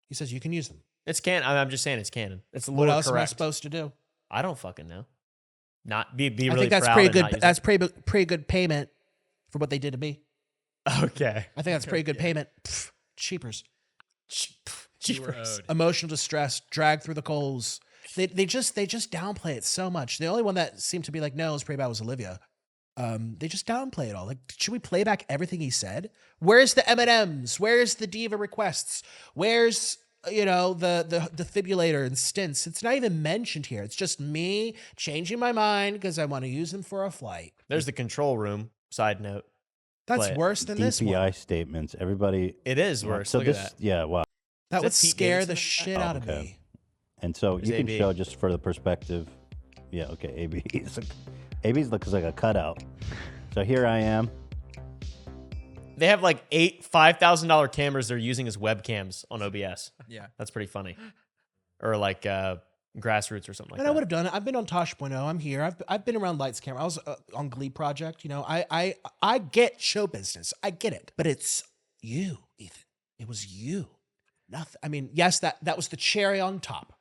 He says, you can use them. It's canon. I'm just saying it's canon. It's a What little else am I correct. supposed to do? I don't fucking know. Not be I really think that's proud pretty and good. not use That's pretty good payment for what they did to me. it. Okay. I think that's pretty good payment. Pfft, cheapers. You were owed. Emotional distress, dragged through the coals. They just downplay it so much. The only one that seemed to be like, no, it was pretty bad was Olivia. They just downplay it all. Like, should we play back everything he said? Where's the M&Ms? Where's the diva requests? Where's the defibrillator and stints? It's not even mentioned here. It's just me changing my mind because I want to use them for a flight. There's the control room. Side note. That's Play it. worse than this one. DPI statements. Everybody. It is worse. So Look this, at that. yeah, wow. That Is would that Pete scare Davidson the in shit that? out of Okay. me. And so Who's you can AB? show just for the perspective. Yeah, okay, AB. AB's looks like a cutout. So here I am. They have like 8 $5,000 cameras they're using as webcams on OBS. Yeah. That's pretty funny. Or like grassroots or something like And that. I would have done it. I've been on Tosh.0. I'm here. I've been around Lights Camera. I was on Glee Project. You know, I get show business. I get it. But it's you, Ethan. It was you. Nothing. I mean, yes, that was the cherry on top.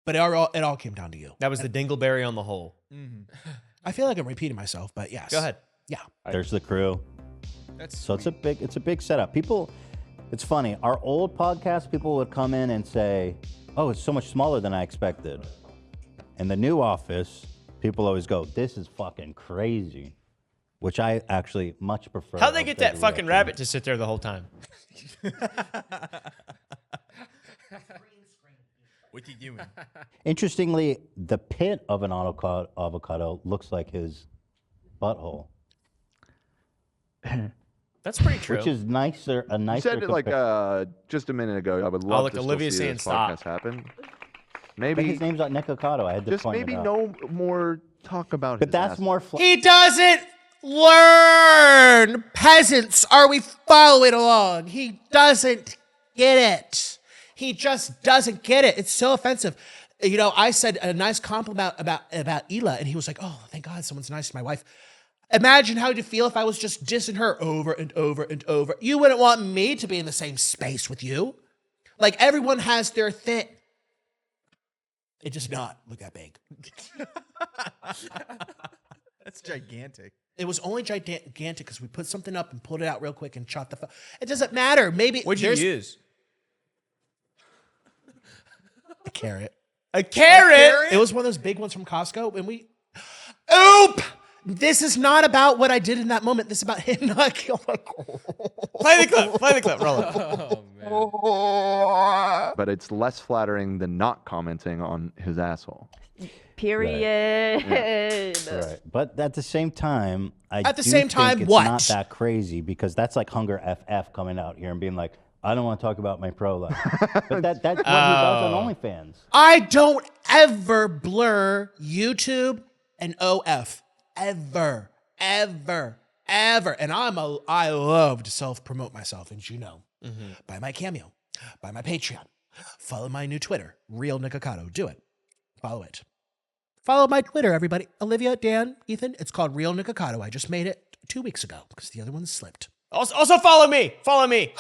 But it all came down to you. That was the dingleberry on the hole. I feel like I'm repeating myself, but yes. Go ahead. Yeah. There's the crew. So it's a big setup. People, it's funny. Our old podcast, people would come in and say, "Oh, it's so much smaller than I expected." In the new office, people always go, "This is fucking crazy," which I actually much prefer. How'd they get that fucking rabbit to sit there the whole time? What you doing? Interestingly, the pit of an avocado looks like his butthole. That's pretty true. Which is nicer, a nicer. You said it like just a minute ago. I would love look, to Olivia's still see saying this stop. podcast happen. But Maybe his name's not Nikocado. I had to just point maybe it out. no more talk about. But his that's ass. more. He doesn't learn. Peasants, are we following along? He doesn't get it. He just doesn't get it. It's so offensive. You know, I said a nice compliment about Ela, and he was like, "Oh, thank God, someone's nice to my wife." Imagine how you'd feel if I was just dissing her over and over and over. You wouldn't want me to be in the same space with you. Like, everyone has their thing. It does not look that big. That's gigantic. It was only gigantic because we put something up and pulled it out real quick and shot the. It doesn't matter. Maybe What'd you use? A carrot. A carrot? It was one of those big ones from Costco, and we. Oop! This is not about what I did in that moment. This is about him not killing. Play the clip. Play the clip. Roll it. Oh, man. But it's less flattering than not commenting on his asshole. Period. Right. But at the same time, At the do same think time, it's what? not that crazy because that's like Hunger FF coming out here and being like, I don't want to talk about my pro life. But that's what he does on OnlyFans. I don't ever blur YouTube and OF. Ever. And I love to self-promote myself, and you know. Buy my Cameo. Buy my Patreon. Follow my new Twitter, Real Nikocado. Do it. Follow it. Follow my Twitter, everybody. Olivia, Dan, Ethan. It's called Real Nikocado. I just made it 2 weeks ago because the other one slipped. Also follow me. Follow me.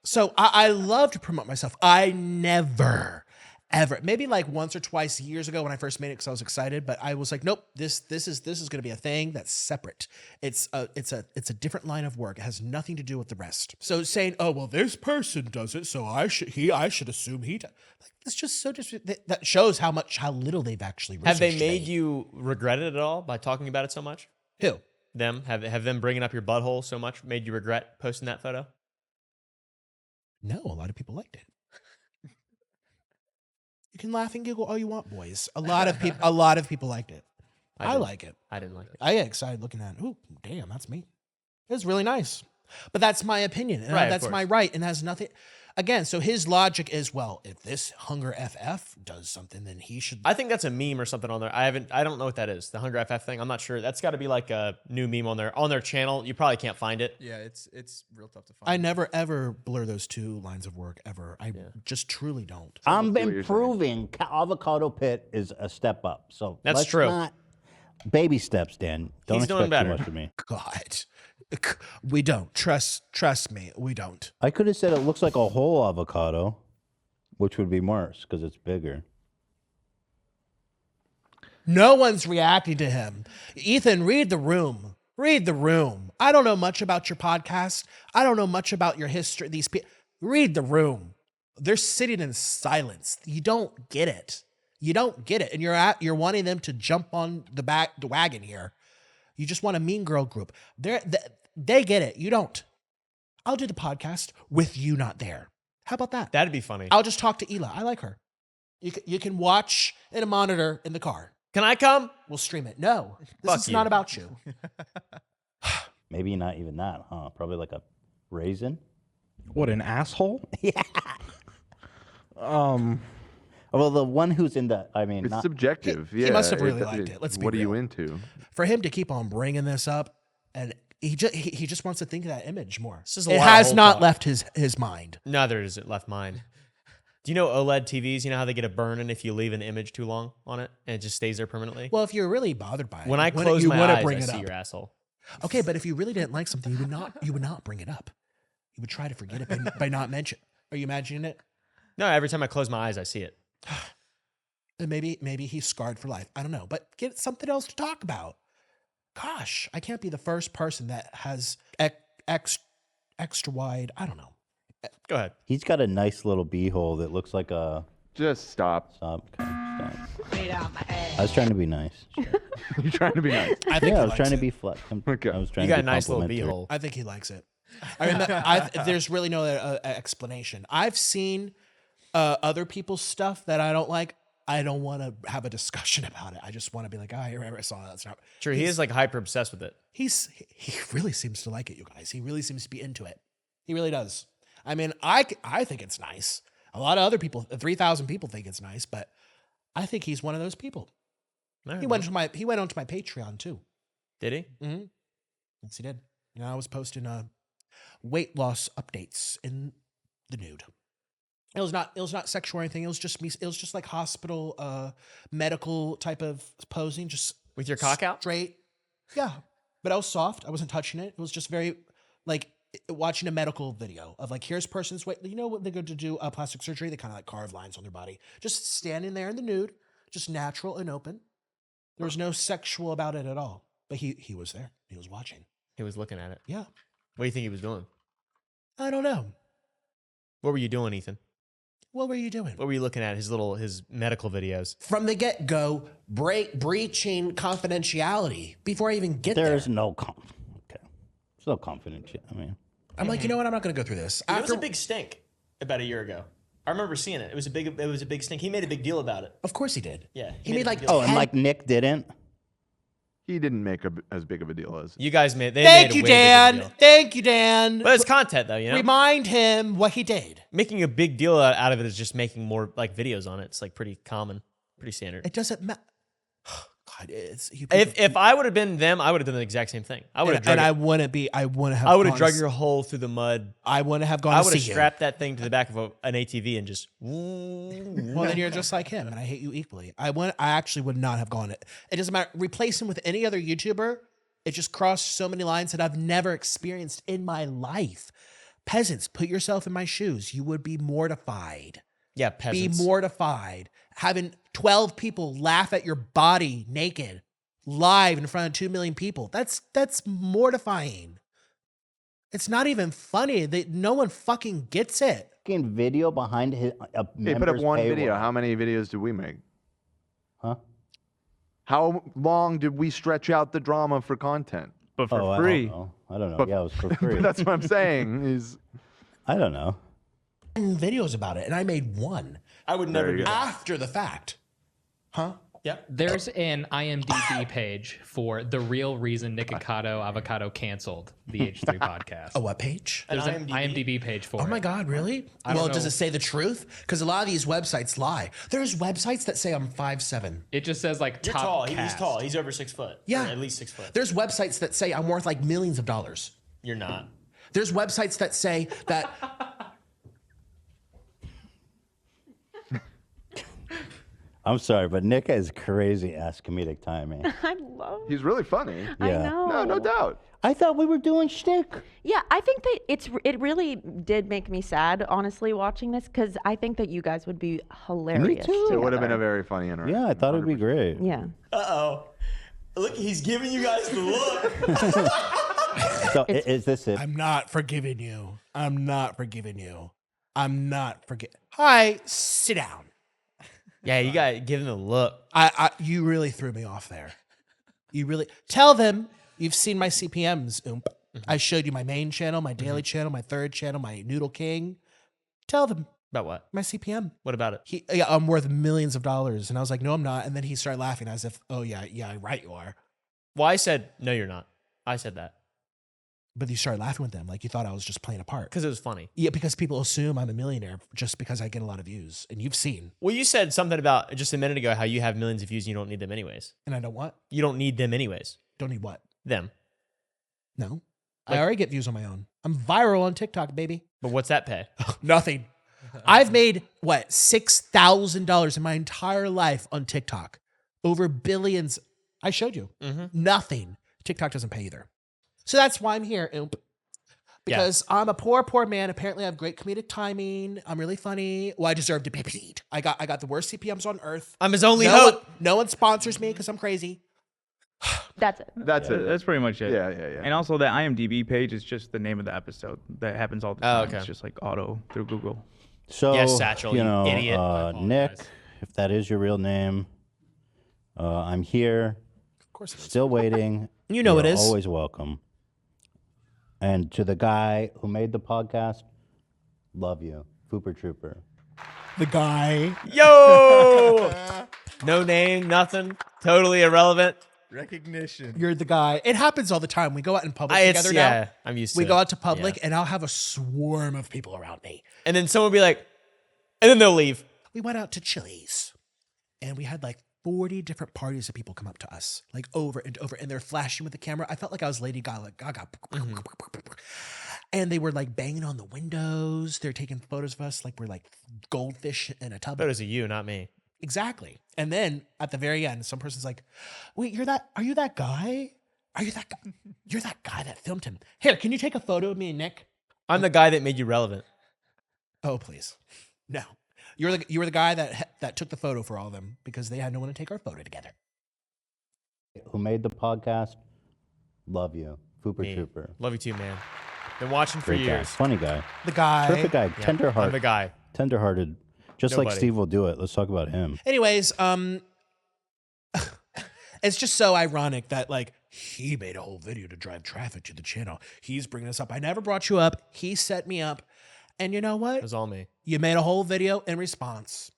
So I love to promote myself. I never, ever, maybe like once or twice years ago when I first made it because I was excited, but I was like, nope, this is going to be a thing that's separate. It's a different line of work. It has nothing to do with the rest. So saying, oh well, this person does it, so I should assume he does. Like, it's just so that shows how little they've actually Have they researched made me. you regret it at all by talking about it so much? Who? Them? Have them bringing up your butthole so much made you regret posting that photo? No, a lot of people liked it. You can laugh and giggle all you want, boys. A lot of people liked it. I like it. I didn't like it. I get excited looking at it. Ooh, damn, that's me. It was really nice. But that's my opinion. And Right, of that's course. my right. And has nothing. Again, so his logic is, well, if this Hunger FF does something, then he should. I think that's a meme or something on there. I don't know what that is. The Hunger FF thing. I'm not sure. That's got to be like a new meme on their channel. You probably can't find it. Yeah, it's real tough to find. I never ever blur those two lines of work ever. I just truly don't. I'm improving. Avocado Pit is a step up. So That's let's true. not- baby steps, Dan. Don't He's doing expect better. too much of me. God, we don't trust me. We don't. I could have said it looks like a whole avocado, which would be worse because it's bigger. No one's reacting to him. Ethan, read the room. Read the room. I don't know much about your podcast. I don't know much about your history. These people. Read the room. They're sitting in silence. You don't get it. You don't get it, and you're wanting them to jump on the wagon here. You just want a mean girl group. They get it. You don't. I'll do the podcast with you not there. How about that? That'd be funny. I'll just talk to Ela. I like her. You can watch in a monitor in the car. Can I come? We'll stream it. No, this Fuck is you. not about you. Maybe not even that, huh? Probably like a raisin. What, an asshole? Yeah. Well, the one who's in the, I mean, It's not, subjective. He yeah, must have really liked it. Let's be What are you real. into? For him to keep on bringing this up, and he just wants to think of that image more. This is a It lot of has whole not talk. left his mind. Neither is it left mine. Do you know OLED TVs? You know how they get a burn-in if you leave an image too long on it and it just stays there permanently? Well, if you're really bothered by it, When I you close my wouldn't eyes, bring I it see up. your asshole. Okay, but if you really didn't like something, you would not bring it up. You would try to forget it by not mention. Are you imagining it? No, every time I close my eyes, I see it. And maybe he's scarred for life. I don't know, but get something else to talk about. Gosh, I can't be the first person that has extra wide. I don't know. Go ahead. He's got a nice little beehole that looks like a. Just stop. Stop. Okay, stop. I was trying to be nice. You're trying to be nice. I think I was trying to be flex. Okay. I was trying You got to a be nice little complimentary. beehole. I think he likes it. I mean, there's really no explanation. I've seen other people's stuff that I don't like. I don't want to have a discussion about it. I just want to be like, I remember I saw that. It's not True, he is like hyper obsessed with it. He really seems to like it, you guys. He really seems to be into it. He really does. I mean, I think it's nice. A lot of other people, 3,000 people think it's nice, but I think he's one of those people. He went onto my Patreon too. Did he? Mm-hmm. Yes, he did. You know, I was posting weight loss updates in the nude. It was not sexual or anything. It was just me. It was just like hospital, medical type of posing, just with your cock out, straight. Yeah, but I was soft. I wasn't touching it. It was just very like watching a medical video of like, here's person's weight. You know what they go to do plastic surgery? They kind of like carve lines on their body. Just standing there in the nude, just natural and open. There was no sexual about it at all. But he was there. He was watching. He was looking at it. Yeah. What do you think he was doing? I don't know. What were you doing, Ethan? What were you doing? What were you looking at? His medical videos. From the get-go, breaching confidentiality before I even get there. There's no there's no confidentiality. I mean, I'm like, you know what? I'm not going to go through this. It was a big stink about a year ago. I remember seeing it. It was a big stink. He made a big deal about it. Of course he did. Yeah. He made like and like Nick didn't. He didn't make as big of a deal as you guys made. Thank you, Dan. Thank you, Dan. But it's content, though. You know, remind him what he did. Making a big deal out of it is just making more like videos on it. It's like pretty common, pretty standard. It doesn't matter. God, if I would have been them, I would have done the exact same thing. I would have, and I wouldn't be. I wouldn't have. I would have drug your hole through the mud. I wouldn't have gone. I would have strapped that thing to the back of an ATV and just. Well, then you're just like him, and I hate you equally. I actually would not have gone it. It doesn't matter. Replace him with any other YouTuber. It just crossed so many lines that I've never experienced in my life. Peasants, put yourself in my shoes. You would be mortified. Yeah, peasants. Be mortified. Having 12 people laugh at your body naked, live in front of 2 million people. That's mortifying. It's not even funny. No one fucking gets it. Fucking video behind his. He put up one video. How many videos did we make? Huh? How long did we stretch out the drama for content? But for free. I don't know. Yeah, it was for free. That's what I'm saying. I don't know. Videos about it, and I made one. I would never do that. After the fact. Huh? Yeah. There's an IMDb page for the real reason Nikocado Avocado canceled the H3 podcast. A what page? There's an IMDb page for it. Oh my God, really? Well, does it say the truth? Because a lot of these websites lie. There's websites that say I'm 5'7". It just says like You're top tall. cast. He's tall. He's over 6 foot. Yeah. Or at least 6 foot. There's websites that say I'm worth like millions of dollars. You're not. There's websites that say that. I'm sorry, but Nick has crazy ass comedic timing. I love. He's really funny. I know. No doubt. I thought we were doing shtick. Yeah, I think that it really did make me sad, honestly, watching this, because I think that you guys would be hilarious. Me too. It would have been a very funny interaction. Yeah, I thought it'd be great. Yeah. Uh-oh. Look, he's giving you guys the look. So is this it? I'm not forgiving you. I'm not forgiving you. I'm not forget. Hi, sit down. Yeah, you got to give him the look. You really threw me off there. You really tell them you've seen my CPMs. I showed you my main channel, my daily channel, my third channel, my Noodle King. Tell them About what? my CPM. What about it? I'm worth millions of dollars, and I was like, no, I'm not. And then he started laughing as if, oh yeah, right, you are. Well, I said, no, you're not. I said that. But you started laughing with them like you thought I was just playing a part. Because it was funny. Yeah, because people assume I'm a millionaire just because I get a lot of views, and you've seen. Well, you said something about just a minute ago how you have millions of views and you don't need them anyways. And I don't what? You don't need them anyways. Don't need what? Them. No. Like- I already get views on my own. I'm viral on TikTok, baby. But what's that pay? Nothing. I've made what $6,000 in my entire life on TikTok, over billions. I showed you nothing. TikTok doesn't pay either, so that's why I'm here. Because I'm a poor man. Apparently, I have great comedic timing. I'm really funny. Well, I deserve to be paid. I got the worst CPMs on earth. I'm his only hope. No one sponsors me because I'm crazy. That's it. That's it. That's pretty much it. Yeah. And also, the IMDb page is just the name of the episode. That happens all the time. okay. It's just like auto through Google. So, Yes, Satchel, you idiot. Nick, if that is your real name, I'm here. Of course it is. Still waiting. You know You're it is. Always welcome. And to the guy who made the podcast, love you. Fooper Trooper. The guy. Yo! No name, nothing. Totally irrelevant. Recognition. You're the guy. It happens all the time. We go out in public together now. Yeah, I'm used to We it. go out to public, Yeah. and I'll have a swarm of people around me. And then someone will be like, and then they'll leave. We went out to Chili's, and we had like 40 different parties of people come up to us, like over and over, and they're flashing with the camera. I felt like I was Lady Gaga. And they were like banging on the windows. They're taking photos of us like we're like goldfish in a tub. Photos of you, not me. Exactly. And then at the very end, some person's like, wait, are you that guy? Are you that guy? You're that guy that filmed him. Here, can you take a photo of me and Nick? I'm the guy that made you relevant. Oh, please. No. You were the guy that took the photo for all of them because they had no one to take our photo together. Who made the podcast, love you. Fooper Me. Trooper. Love you too, man. Been watching for Great guy. years. Funny guy. The guy. Perfect guy. Yeah, Tender-hearted. I'm the guy. Tender-hearted. Just like Nobody. Steve will do it. Let's talk about him. Anyways, it's just so ironic that like he made a whole video to drive traffic to the channel. He's bringing us up. I never brought you up. He set me up. And you know what? It was all me. You made a whole video in response.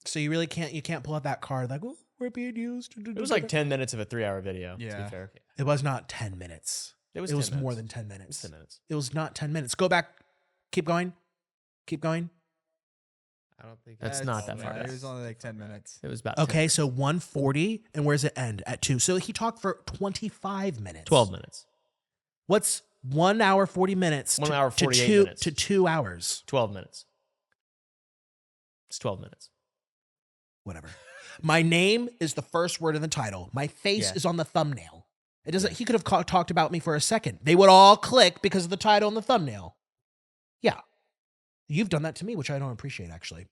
So you really can't pull out that card like, oh, we're being used. It was like 10 minutes of a 3-hour video, to Yeah. be fair. It was not 10 minutes. It was, It was 10 more minutes. than 10 minutes. 10 minutes. It was not 10 minutes. Go back. Keep going. Keep going. I don't think That's not that far. It was only like 10 minutes. It was about 10 Okay, so 140. And where's it end? At 2. So he talked for 25 minutes. 12 minutes. What's 1 hour, 40 minutes? 1 hour, 48 to minutes. To 2 hours. 12 minutes. It's 12 minutes. Whatever. My name is the first word in the title. My face Yeah. is on the thumbnail. It doesn't. He could have talked about me for a second. They would all click because of the title and the thumbnail. Yeah. You've done that to me, which I don't appreciate, actually.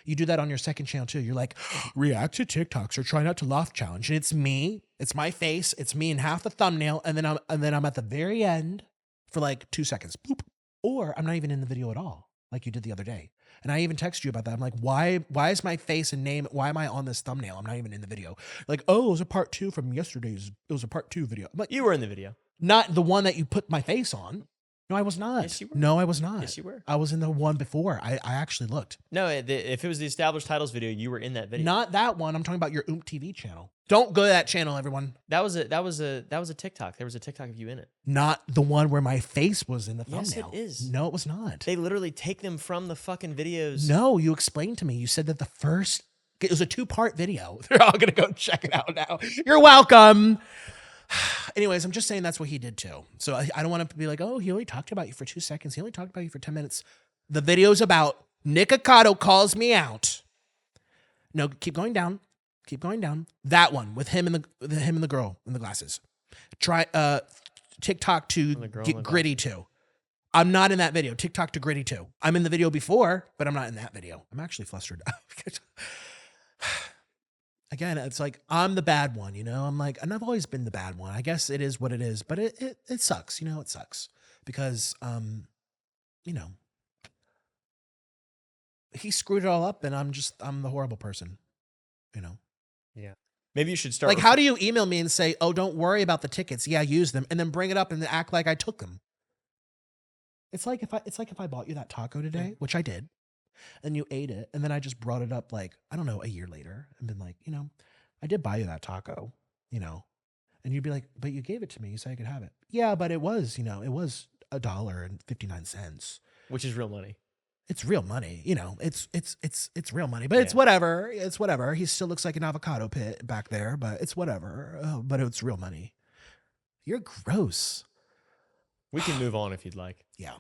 You do that on your second channel, too. You're like, react to TikToks or try not to laugh challenge. And it's me. It's my face. It's me in half the thumbnail. And then I'm at the very end for like 2 seconds. Boop. Or I'm not even in the video at all, like you did the other day. And I even texted you about that. I'm like, why is my face and name, why am I on this thumbnail? I'm not even in the video. Like, oh, it was a part 2 from yesterday's, it was a part 2 video. I'm like, You were in the video. not the one that you put my face on. No, I was not. Yes, you were. No, I was not. Yes, you were. I was in the one before. I actually looked. No, if it was the established titles video, you were in that video. Not that one. I'm talking about your TV channel. Don't go to that channel, everyone. That was a TikTok. There was a TikTok of you in it. Not the one where my face was in the Yes, thumbnail. it is. No, it was not. They literally take them from the fucking videos. No, you explained to me. You said that the first, it was a 2-part video. They're all going to go check it out now. You're welcome. Anyways, I'm just saying that's what he did too. So I don't want to be like, oh, he only talked about you for 2 seconds. He only talked about you for 10 minutes. The video's about Nikocado calls me out. No, keep going down. Keep going down. That one with him and the girl in the glasses. Try TikTok to get gritty too. I'm not in that video. TikTok to gritty too. I'm in the video before, but I'm not in that video. I'm actually flustered. Again, it's like I'm the bad one, you know? I'm like, and I've always been the bad one. I guess it is what it is, but it sucks, you know, it sucks. Because you know, he screwed it all up and I'm the horrible person, you know? Yeah. Maybe you should start. Like, how do you email me and say, oh, don't worry about the tickets. Yeah, use them. And then bring it up and act like I took them. It's like if I bought you that taco today, which I did, and you ate it, and then I just brought it up like, I don't know, a year later and been like, you know, I did buy you that taco, you know, and you'd be like, but you gave it to me. You said I could have it. Yeah, but it was, you know, it was $1.59. Which is real money. It's real money, you know. It's real money, but it's whatever. It's whatever. He still looks like an avocado pit back there, but it's whatever. But it's real money. You're gross. We can move on if you'd like. Yeah.